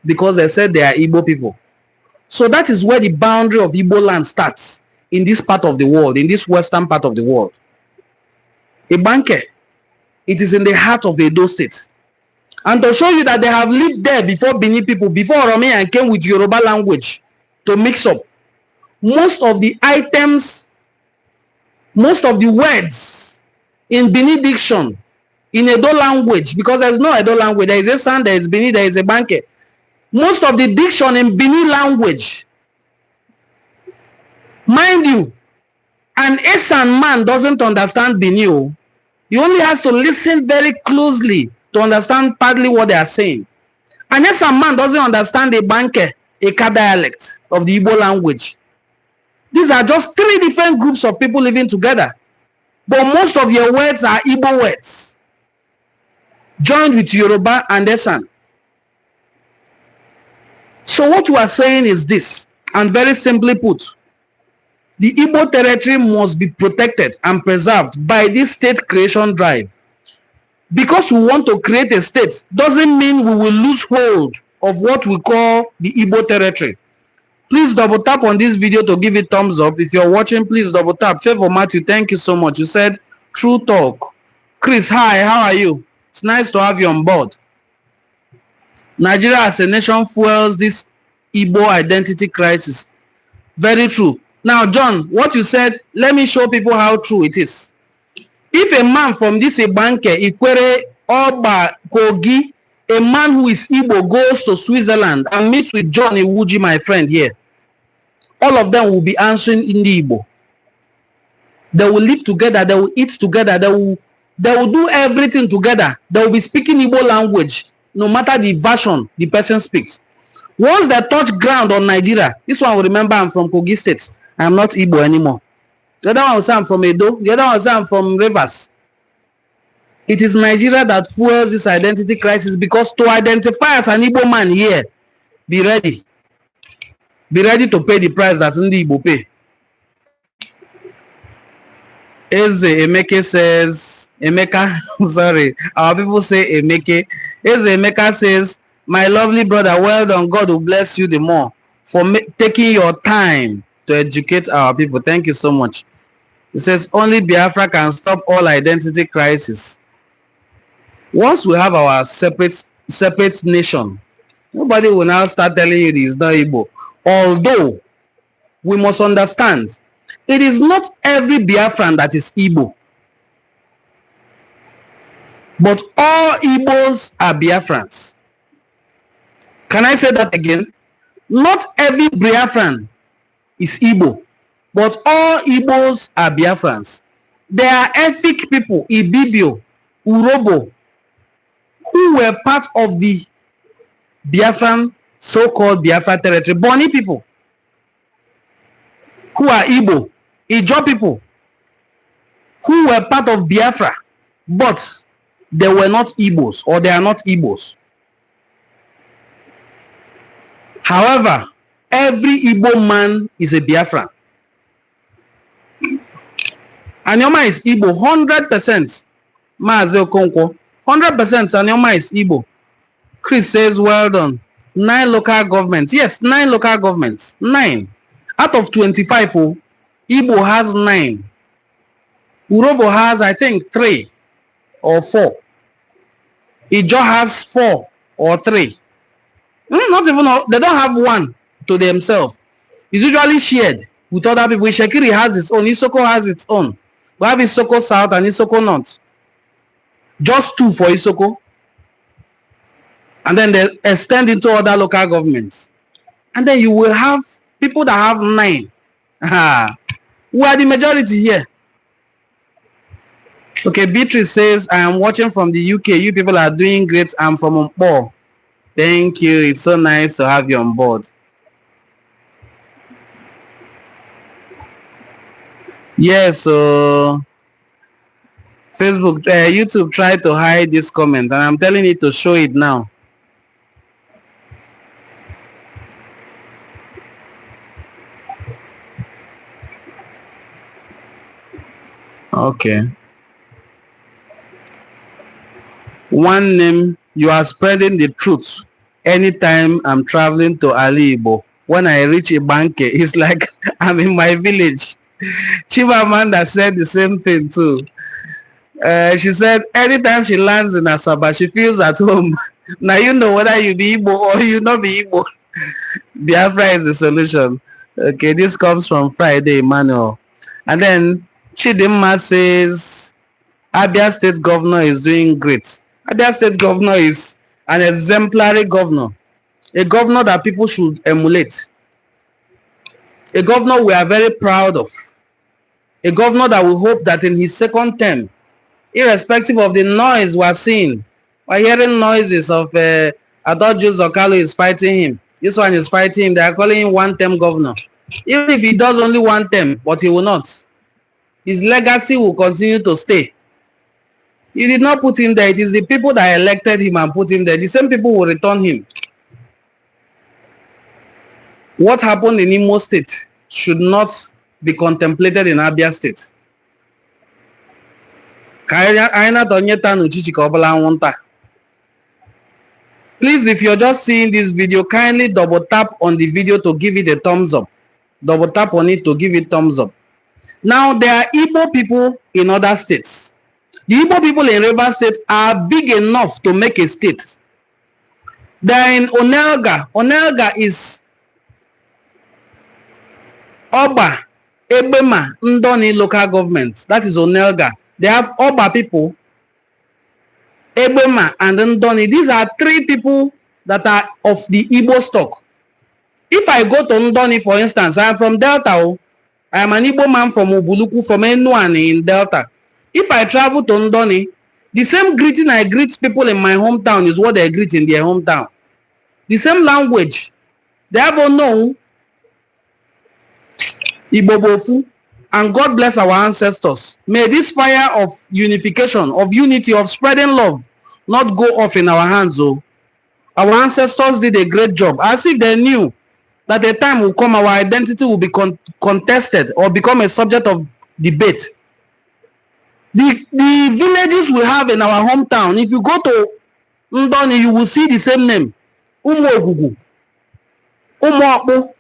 Because they said they are Igbo people. So that is where the boundary of Igbo land starts. In this part of the world. In this western part of the world. Ibanker. It is in the heart of the Edo state. And to show you that they have lived there before Benin people, before Oromiyan came with Yoruba language to mix up. Most of the items, most of the words in Benin diction, in Edo language, because there's no Edo language, there is a San, there is Benin, there is a Ibanker. Most of the diction in Benin language, mind you, an Esan man doesn't understand Benin. He only has to listen very closely to understand partly what they are saying. And Esan man doesn't understand a Ibanker, a dialect of the Igbo language. These are just 3 different groups of people living together. But most of your words are Igbo words, joined with Yoruba and Esan. So what you are saying is this, and very simply put, the Igbo territory must be protected and preserved by this state creation drive. Because we want to create a state doesn't mean we will lose hold of what we call the Igbo territory. Please double tap on this video to give it thumbs up. If you're watching, please double tap. Favor Matthew, thank you so much. You said, true talk. Chris, hi, how are you? It's nice to have you on board. Nigeria as a nation fuels this Igbo identity crisis. Very true. Now, John, what you said, let me show people how true it is. If a man from this Ibanker, Ikwere, Oba, Kogi, a man who is Igbo goes to Switzerland and meets with John Iwuji, my friend here, all of them will be answering in the Igbo. They will live together, they will eat together, they will do everything together. They will be speaking Igbo language, no matter the version the person speaks. Once they touch ground on Nigeria, this one will remember I'm from Kogi State. I'm not Igbo anymore. The other one will say I'm from Edo. The other one will say I'm from Rivers. It is Nigeria that fuels this identity crisis, because to identify as an Igbo man here, be ready. Be ready to pay the price that Ndi Igbo pay. Eze Emeke says, Emeka, sorry, our people say Emeke. Eze Emeka says, my lovely brother, well done. God will bless you the more for taking your time to educate our people. Thank you so much. He says, only Biafra can stop all identity crisis. Once we have our separate nation, nobody will now start telling you this is not Igbo. Although, we must understand, it is not every Biafran that is Igbo. But all Igbos are Biafrans. Can I say that again? Not every Biafran is Igbo, but all Igbos are Biafrans. There are ethnic people, Ibibio, Urobo, who were part of the Biafran, so-called Biafra territory. Boni people, who are Igbo, Ijo people, who were part of Biafra, but they were not Igbos, or they are not Igbos. However, every Igbo man is a Biafran. Anyoma is Igbo, 100%. Maazi Okonkwo, 100% Anyoma is Igbo. Chris says, well done. 9 local governments. Yes, 9 local governments. 9. Out of 25, Igbo has 9. Urobo has, I think, 3 or 4. Ijo has 4 or 3. Not even, they don't have one to themselves. It's usually shared with other people. Shekiri has its own. Isoko has its own. We have Isoko South and Isoko North. Just 2 for Isoko. And then they extend into other local governments. And then you will have people that have 9. We are the majority here. Okay, Beatrice says, I am watching from the UK. You people are doing great. I'm from Umpo. Thank you. It's so nice to have you on board. Yes, so Facebook, YouTube tried to hide this comment, and I'm telling it to show it now. Okay. One name, you are spreading the truth. Anytime I'm traveling to Ali Igbo, when I reach Ibanker, it's like I'm in my village. Chiva Amanda said the same thing too. She said anytime she lands in Asaba, she feels at home. Now you know whether you be Igbo or you not be Igbo. Biafra is the solution. Okay, this comes from Friday, Emmanuel. And then Chidimma says, Abia State Governor is doing great. Abia State Governor is an exemplary governor. A governor that people should emulate. A governor we are very proud of. A governor that we hope that in his second term, irrespective of the noise we are seeing, we're hearing noises of, I thought Jules Okalo is fighting him. This one is fighting him. They are calling him one-term governor. Even if he does only one term, but he will not. His legacy will continue to stay. You did not put him there. It is the people that elected him and put him there. The same people will return him. What happened in Imo State should not be contemplated in Abia State. Please, if you're just seeing this video, kindly double tap on the video to give it a thumbs up. Double tap on it to give it thumbs up. Now, there are Igbo people in other states. The Igbo people in Rivers State are big enough to make a state. They are in Onelga. Onelga is Oba, Ebema, Ndoni local government. That is Onelga. They have Oba people, Ebema, and Ndoni. These are three people that are of the Igbo stock. If I go to Ndoni, for instance, I am from Delta. I am an Igbo man from Ubuluku, from Enuani in Delta. If I travel to Ndoni, the same greeting I greet people in my hometown is what they greet in their hometown. The same language. They have unknown Igbo Bofu, and God bless our ancestors. May this fire of unification, of unity, of spreading love not go off in our hands. Oh. Our ancestors did a great job. As if they knew that the time will come, our identity will be contested or become a subject of debate. The villages we have in our hometown, if you go to Ndoni, you will see the same name. Umu Ogu,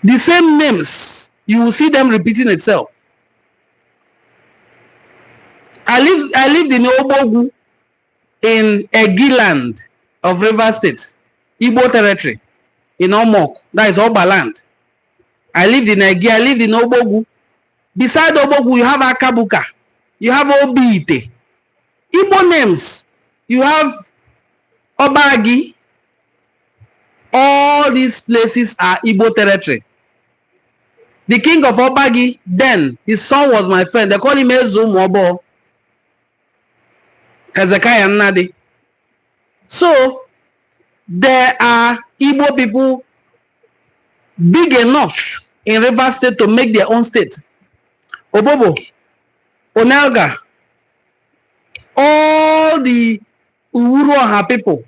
the same names, you will see them repeating itself. I lived in Obogu in Egiland of River State, Igbo territory, in Omok, that is Oba land. I lived in Egi, I lived in Obogu. Beside Obogu, you have Akabuka, you have Obite. Igbo names, you have Obagi. All these places are Igbo territory. The king of Obagi, then, his son was my friend. They call him Ezumobo. Ezachima. So, there are Igbo people big enough in River State to make their own state. Obobo, Onelga, all the Uruoha people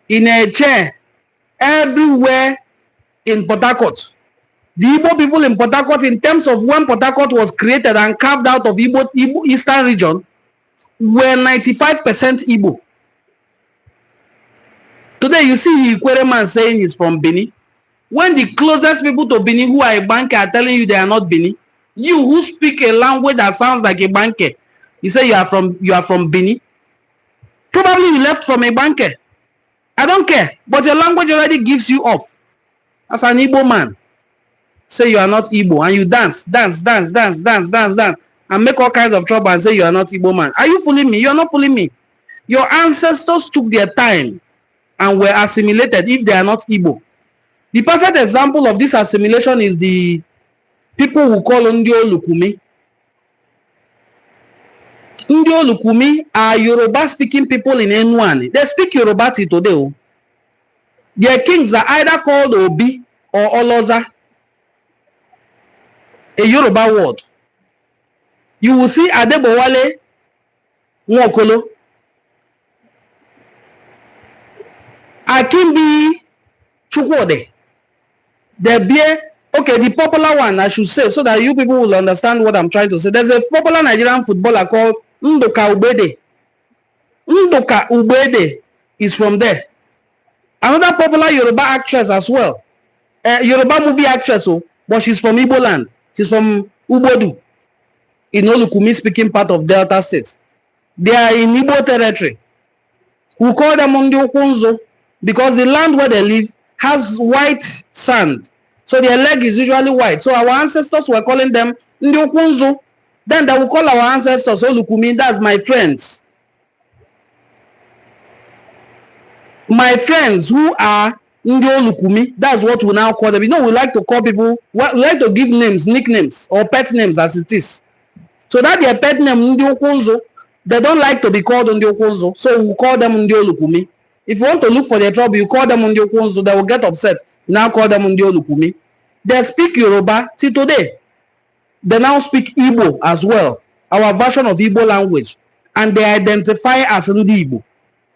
in a chair everywhere in Port Harcourt. The Igbo people in Port Harcourt, in terms of when Port Harcourt was created and carved out of Igbo Eastern region, were 95% Igbo. Today you see Ikwere man saying he's from Benin. When the closest people to Benin who are Ibanker are telling you they are not Benin, you who speak a language that sounds like Ibanker, you say you are from Benin. Probably you left from Ibanker. I don't care, but your language already gives you off. As an Igbo man, say you are not Igbo, and you dance, and make all kinds of trouble and say you are not Igbo man. Are you fooling me? You are not fooling me. Your ancestors took their time and were assimilated if they are not Igbo. The perfect example of this assimilation is the people who call Ndio Lukumi. Ndio Lukumi are Yoruba-speaking people in Enuani. They speak Yoruba till today. Their kings are either called Obi or Oloza, a Yoruba word. You will see Adebowale Nwokolo, Akimbi Chukwode. Okay, the popular one, I should say, so that you people will understand what I'm trying to say. There's a popular Nigerian footballer called Ndoka Ubede. Ndoka Ubede is from there. Another popular Yoruba actress as well. Yoruba movie actress, but she's from Igbo land. She's from Ubodu, in Olukumi speaking part of Delta State. They are in Igbo territory. We call them Ndiokunzo because the land where they live has white sand. So their leg is usually white. So our ancestors were calling them Ndiokunzo. Then they will call our ancestors Olukumi. That's my friends. My friends who are Ndio Lukumi, that's what we now call them. You know, we like to call people, we like to give names, nicknames, or pet names as it is. So that their pet name, Ndio Kunzo, they don't like to be called Ndio Kunzo, so we call them Ndio Lukumi. If you want to look for their trouble, you call them Ndio Kunzo, they will get upset. Now call them Ndio Lukumi. They speak Yoruba till today. They now speak Igbo as well, our version of Igbo language, and they identify as Ndi Igbo.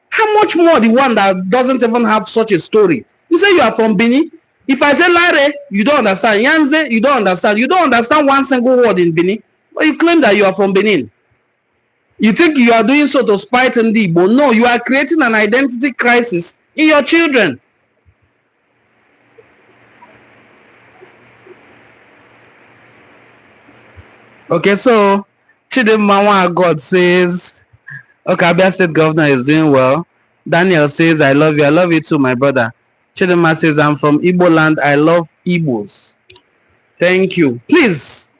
How much more the one that doesn't even have such a story? You say you are from Benin. If I say Lare, you don't understand. Yanze, you don't understand. You don't understand one single word in Benin, but you claim that you are from Benin. You think you are doing so to spite Ndi Igbo. No, you are creating an identity crisis in your children. Okay, so Chidimmawa God says, okay, Abia State Governor is doing well. Daniel says, I love you. I love you too, my brother. Chidimma says, I'm from Igbo land. I love Igbos. Thank you. Please,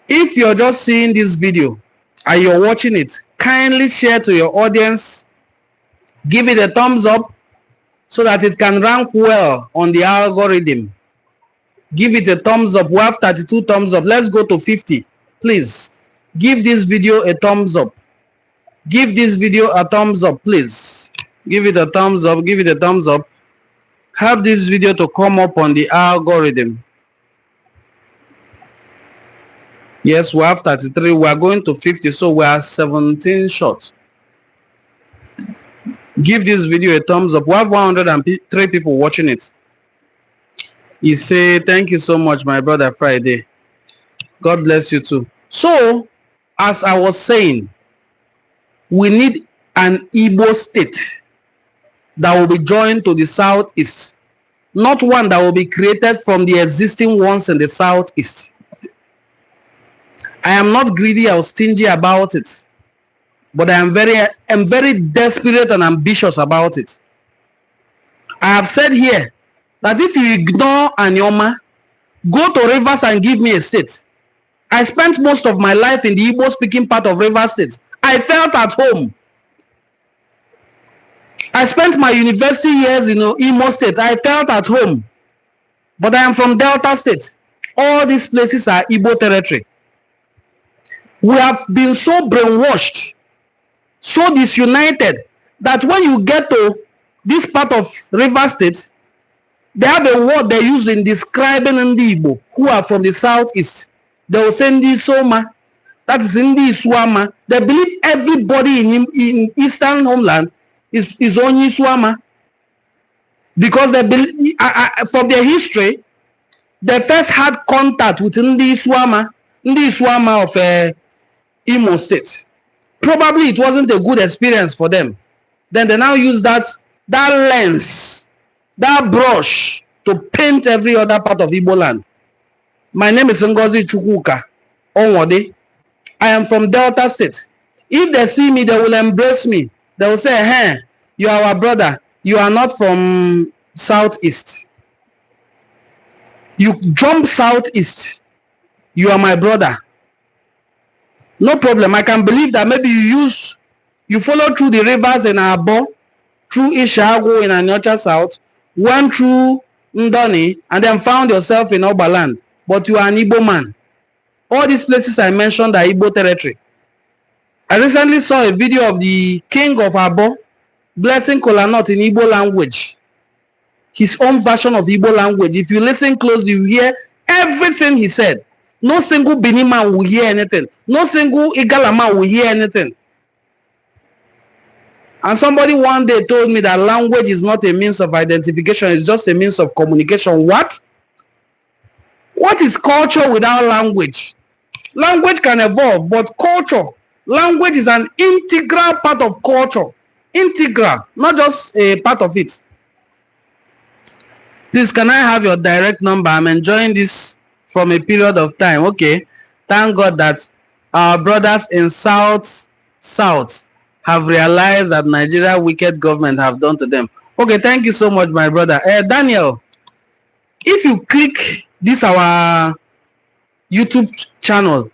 if you're just seeing this video and you're watching it, kindly share to your audience. Give it a thumbs up so that it can rank well on the algorithm. Give it a thumbs up. We have 32 thumbs up. Let's go to 50. Please, give this video a thumbs up. Give this video a thumbs up, please. Give it a thumbs up. Give it a thumbs up. Have this video to come up on the algorithm. Yes, we have 33. We are going to 50, so we are 17 short. Give this video a thumbs up. We have 103 people watching it. He say, thank you so much, my brother Friday. God bless you too. So, as I was saying, we need an Igbo state that will be joined to the southeast, not one that will be created from the existing ones in the southeast. I am not greedy or stingy about it, but I am very desperate and ambitious about it. I have said here that if you ignore Anyoma, go to Rivers and give me a state. I spent most of my life in the Igbo speaking part of Rivers State. I felt at home. I spent my university years in Imo State. I felt at home. But I am from Delta State. All these places are Igbo territory. We have been so brainwashed, so disunited, that when you get to this part of River State, they have a word they use in describing the Igbo who are from the southeast. They will say Ndi Soma, that is Ndi Iswama. They believe everybody in Eastern Homeland is only Iswama. Because they believe, from their history, they first had contact with Ndi Iswama of Imo State. Probably it wasn't a good experience for them. Then they now use that lens, that brush to paint every other part of Igbo land. My name is Ngozi Chukwuka Onwode. I am from Delta State. If they see me, they will embrace me. They will say, hey, you are our brother. You are not from Southeast. You jump Southeast. You are my brother. No problem. I can believe that maybe you follow through the rivers in Abo, through Ishagu in Anyocha South, went through Ndoni, and then found yourself in Oberland. But you are an Igbo man. All these places I mentioned are Igbo territory. I recently saw a video of the king of Abo blessing Kolanut in Igbo language. His own version of Igbo language. If you listen closely, you hear everything he said. No single Bini man will hear anything. No single Igala man will hear anything. And somebody one day told me that language is not a means of identification. It's just a means of communication. What? What is culture without language? Language can evolve, but culture, language is an integral part of culture. Integral, not just a part of it. Please, can I have your direct number? I'm enjoying this from a period of time. Okay. Thank God that our brothers in South have realized that Nigeria wicked government have done to them. Okay, thank you so much, my brother. Daniel, if you click this our YouTube channel,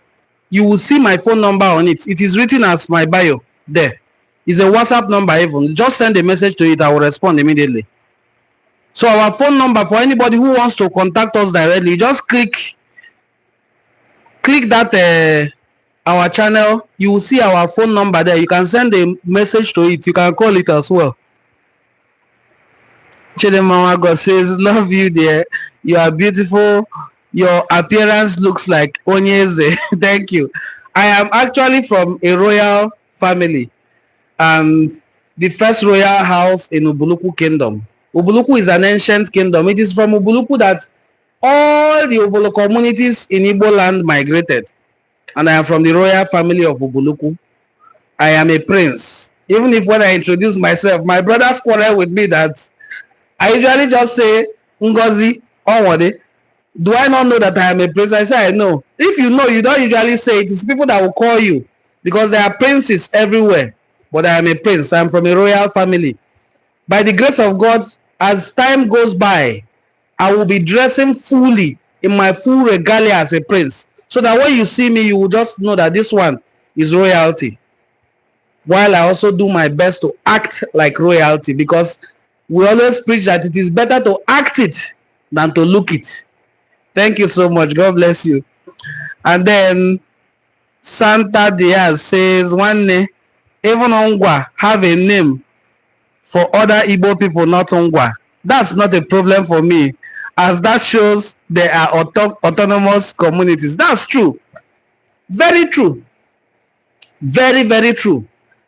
you will see my phone number on it. It is written as my bio there. It's a WhatsApp number even. Just send a message to it. I will respond immediately. So our phone number for anybody who wants to contact us directly, just click that our channel. You will see our phone number there. You can send a message to it. You can call it as well. Chidemama God says, love you dear. You are beautiful. Your appearance looks like Onyeze. Thank you. I am actually from a royal family. The first royal house in Ubuluku Kingdom. Ubuluku is an ancient kingdom. It is from Ubuluku that all the Ubulu communities in Igbo land migrated. And I am from the royal family of Ubuluku. I am a prince. Even if when I introduce myself, my brothers quarrel with me that I usually just say, Ngozi, Onwode. Do I not know that I am a prince? I say I know. If you know, you don't usually say it. It's people that will call you because there are princes everywhere. But I am a prince. I am from a royal family. By the grace of God, as time goes by, I will be dressing fully in my full regalia as a prince, so that when you see me, you will just know that this one is royalty. While I also do my best to act like royalty, because we always preach that it is better to act it than to look it. Thank you so much. God bless you. And then Santa Diaz says, one day, even Ongwa have a name for other Igbo people, not Ongwa. That's not a problem for me, as that shows there are autonomous communities. That's true. Very true. Very, very true.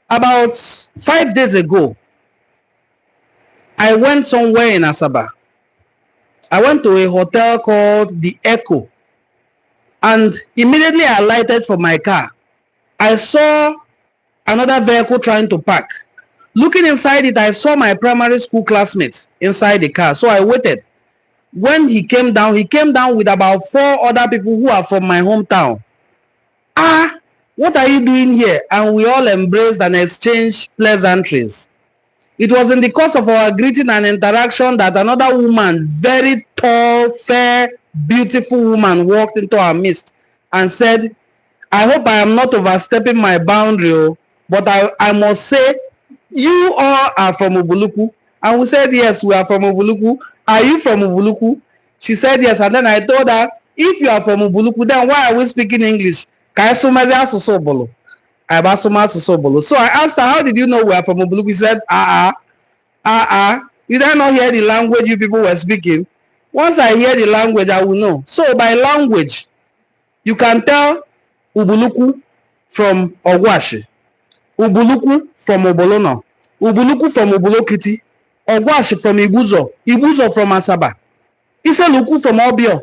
About 5 days ago, I went somewhere in Asaba. I went to a hotel called The Echo. And immediately I alighted from my car. I saw another vehicle trying to park. Looking inside it, I saw my primary school classmates inside the car. So I waited. When he came down with about 4 other people who are from my hometown. Ah, what are you doing here? And we all embraced and exchanged pleasantries. It was in the course of our greeting and interaction that another woman, very tall, fair, beautiful woman, walked into our midst and said, I hope I am not overstepping my boundary, but I must say, you all are from Ubuluku. And we said, yes, we are from Ubuluku. Are you from Ubuluku? She said, yes. And then I told her, if you are from Ubuluku, then why are we speaking English? So I asked her, how did you know we are from Ubuluku? She said, did I not hear the language you people were speaking? Once I hear the language, I will know. So by language, you can tell Ubuluku from Ogwashi, Ubuluku from Obolono, Ubuluku from Ubulokiti, Ogwashi from Ibuzo, Ibuzo from Asaba, Isaluku from Obio.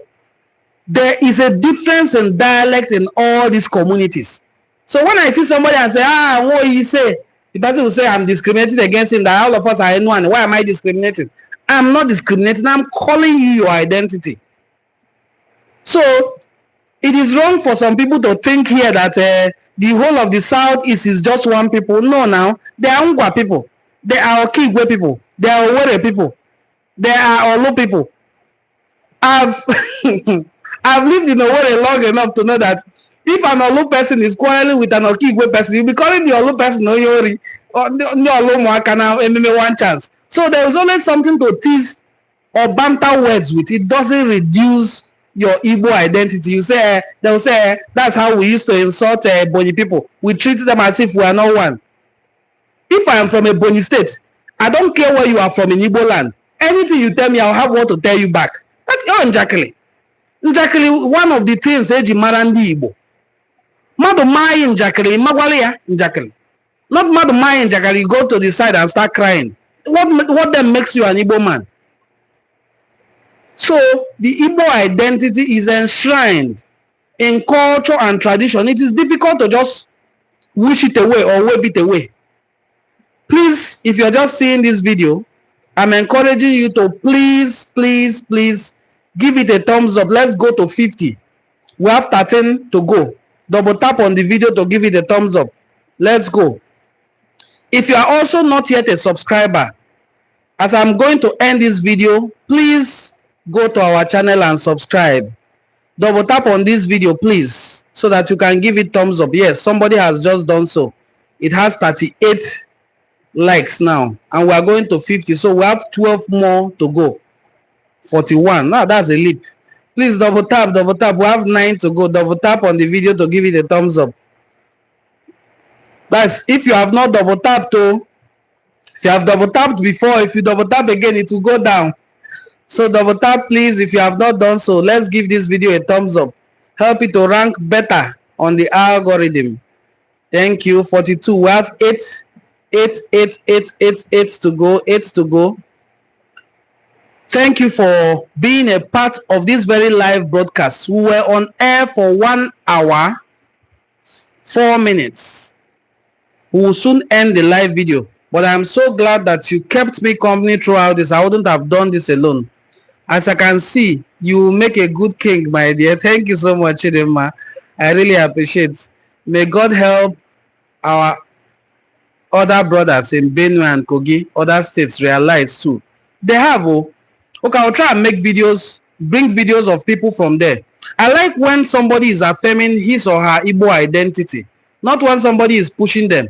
There is a difference in dialect in all these communities. So when I see somebody and say, what you say? The person will say, I'm discriminating against him, that all of us are Enuan. Why am I discriminating? I'm not discriminating. I'm calling you your identity. So it is wrong for some people to think here that the whole of the Southeast is just one people. No, now. They are Ungwa people. They are Okigwe people. They are Owere people. They are Olu people. I've lived in Owere long enough to know that if an Olu person is quarreling with an Okigwe person, you'll be calling the Olu person Oyori or Olu Mwakana and one chance. So there is always something to tease or banter words with. It doesn't reduce your Igbo identity. You say, they'll say, that's how we used to insult Boni people. We treat them as if we are not one. If I am from a Boni state, I don't care where you are from in Igbo land. Anything you tell me, I'll have what to tell you back. That's Njakili. Njakili, one of the things, Marandi Igbo. Madu Mai Njakili, Magwalia Njakili. Not Madu Mai Njakili, go to the side and start crying. What then makes you an Igbo man? So the Igbo identity is enshrined in culture and tradition. It is difficult to just wish it away or wave it away. Please, if you're just seeing this video, I'm encouraging you to please give it a thumbs up. Let's go to 50. We have 13 to go. Double tap on the video to give it a thumbs up. Let's go. If you are also not yet a subscriber, as I'm going to end this video, please go to our channel and subscribe. Double tap on this video, please, so that you can give it thumbs up. Yes, somebody has just done so. It has 38 likes now, and we are going to 50. So we have 12 more to go. 41. Now that's a leap. Please double tap, double tap. We have 9 to go. Double tap on the video to give it a thumbs up. That's if you have not double tapped, if you have double tapped before, if you double tap again, it will go down. So double tap, please, if you have not done so. Let's give this video a thumbs up. Help it to rank better on the algorithm. Thank you. 42. We have 8 to go. 8 to go. Thank you for being a part of this very live broadcast. We were on air for 1 hour, 4 minutes. We will soon end the live video. But I'm so glad that you kept me company throughout this. I wouldn't have done this alone. As I can see, you make a good king, my dear. Thank you so much, Chidema. I really appreciate it. May God help our other brothers in Benue and Kogi, other states realize too. They have, Okay, I'll try and make videos, bring videos of people from there. I like when somebody is affirming his or her Igbo identity, not when somebody is pushing them.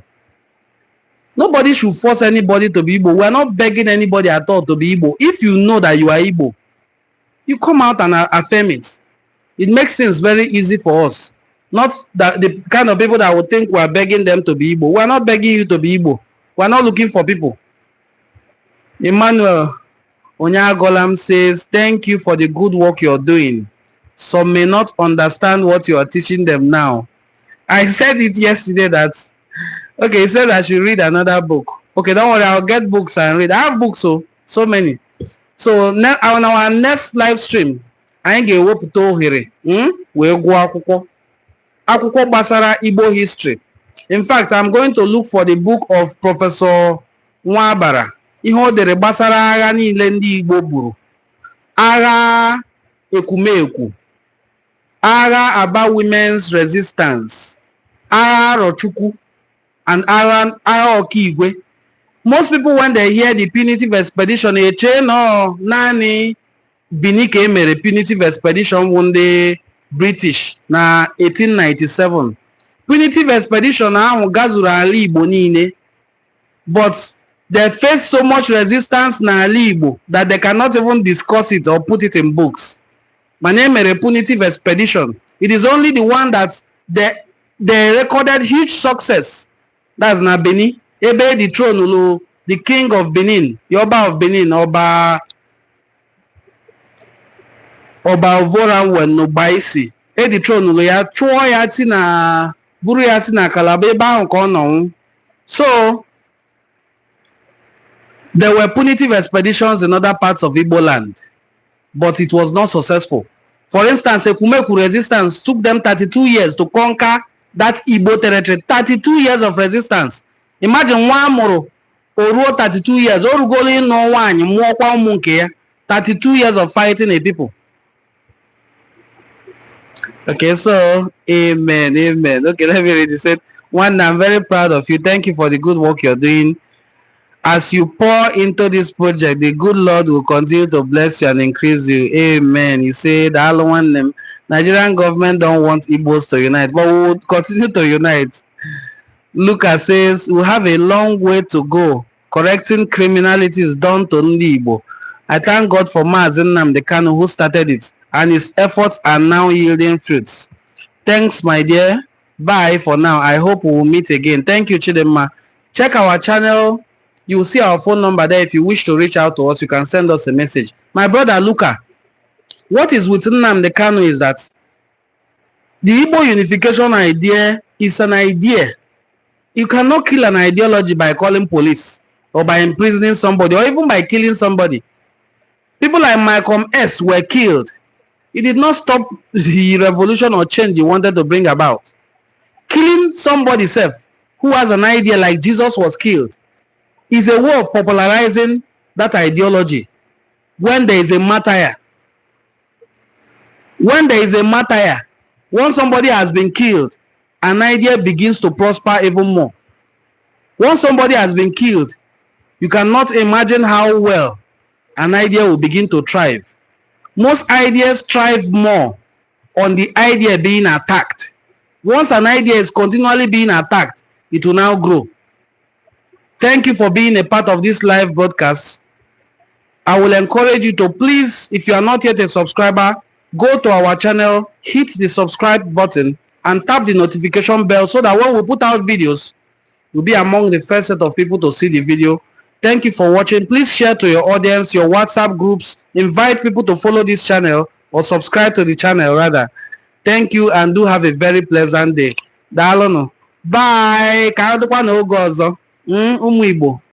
Nobody should force anybody to be Igbo. We're not begging anybody at all to be Igbo. If you know that you are Igbo, you come out and affirm it. It makes things very easy for us. Not that the kind of people that would think we're begging them to be Igbo. We're not begging you to be Igbo. We're not looking for people. Emmanuel Onyagolam says, thank you for the good work you're doing. Some may not understand what you are teaching them now. I said it yesterday that, okay, he said I should read another book. Okay, don't worry, I'll get books and read. I have books, so many. So on our next live stream, anyị ga-ewepụta ohere wee gụọ akwụkwọ gbasara Igbo history. In fact, I'm going to look for the book of Professor Nwabara. Ihe o dere gbasara agha niile ndị Igbo buru. Agha Ekumeku. Agha Aba Women's Resistance. Agha Rochukwu. And agha Okigwe. Most people, when they hear the punitive expedition, they say, no, nani Binike mere punitive expedition when the British na 1897. Punitive expedition ahụ gazuru ala Igbo niile, but they face so much resistance na ala Igbo that they cannot even discuss it or put it in books. Mane mere punitive expedition. It is only the one that they recorded huge success. That's na Benin. Ebe the throne, the king of Benin, the Oba of Benin, Oba Ovoranwe Nobaisi. The throne ya chụọ ya ti na buru ya ti na Calabar ebe ahụ ka ọ nọ. So there were punitive expeditions in other parts of Igbo land, but it was not successful. For instance, Ekumeku resistance took them 32 years to conquer that Igbo territory. 32 years of resistance. Imagine one moro oruo 32 years. Orugoli no one mwokwa ụmụ nke ya. 32 years of fighting a people. Okay, so amen. Okay, let me read it. Said, one, I'm very proud of you. Thank you for the good work you're doing. As you pour into this project, the good Lord will continue to bless you and increase you. Amen. He said, Nigerian government don't want Igbos to unite, but we will continue to unite. Lucas says, we have a long way to go. Correcting criminality is done to Igbo. I thank God for Mazi Nnamdi Kanu who started it, and his efforts are now yielding fruits. Thanks, my dear. Bye for now. I hope we will meet again. Thank you, Chidema. Check our channel. You will see our phone number there. If you wish to reach out to us, you can send us a message. My brother Luca, what is with Nnamdi Kanu is that the Igbo unification idea is an idea. You cannot kill an ideology by calling police or by imprisoning somebody or even by killing somebody. People like Malcolm S were killed. It did not stop the revolution or change you wanted to bring about. Killing somebody who has an idea like Jesus was killed is a way of popularizing that ideology. When there is a martyr, once somebody has been killed, an idea begins to prosper even more. Once somebody has been killed, you cannot imagine how well an idea will begin to thrive. Most ideas thrive more on the idea being attacked. Once an idea is continually being attacked, it will now grow. Thank you for being a part of this live broadcast. I will encourage you to please, if you are not yet a subscriber, go to our channel, hit the subscribe button, and tap the notification bell so that when we put out videos, you'll be among the first set of people to see the video. Thank you for watching. Please share to your audience, your WhatsApp groups, invite people to follow this channel or subscribe to the channel rather. Thank you and do have a very pleasant day. Daalụnụ. Bye. Ka adịkwa n'oge ọzọ. Ụmụ Igbo.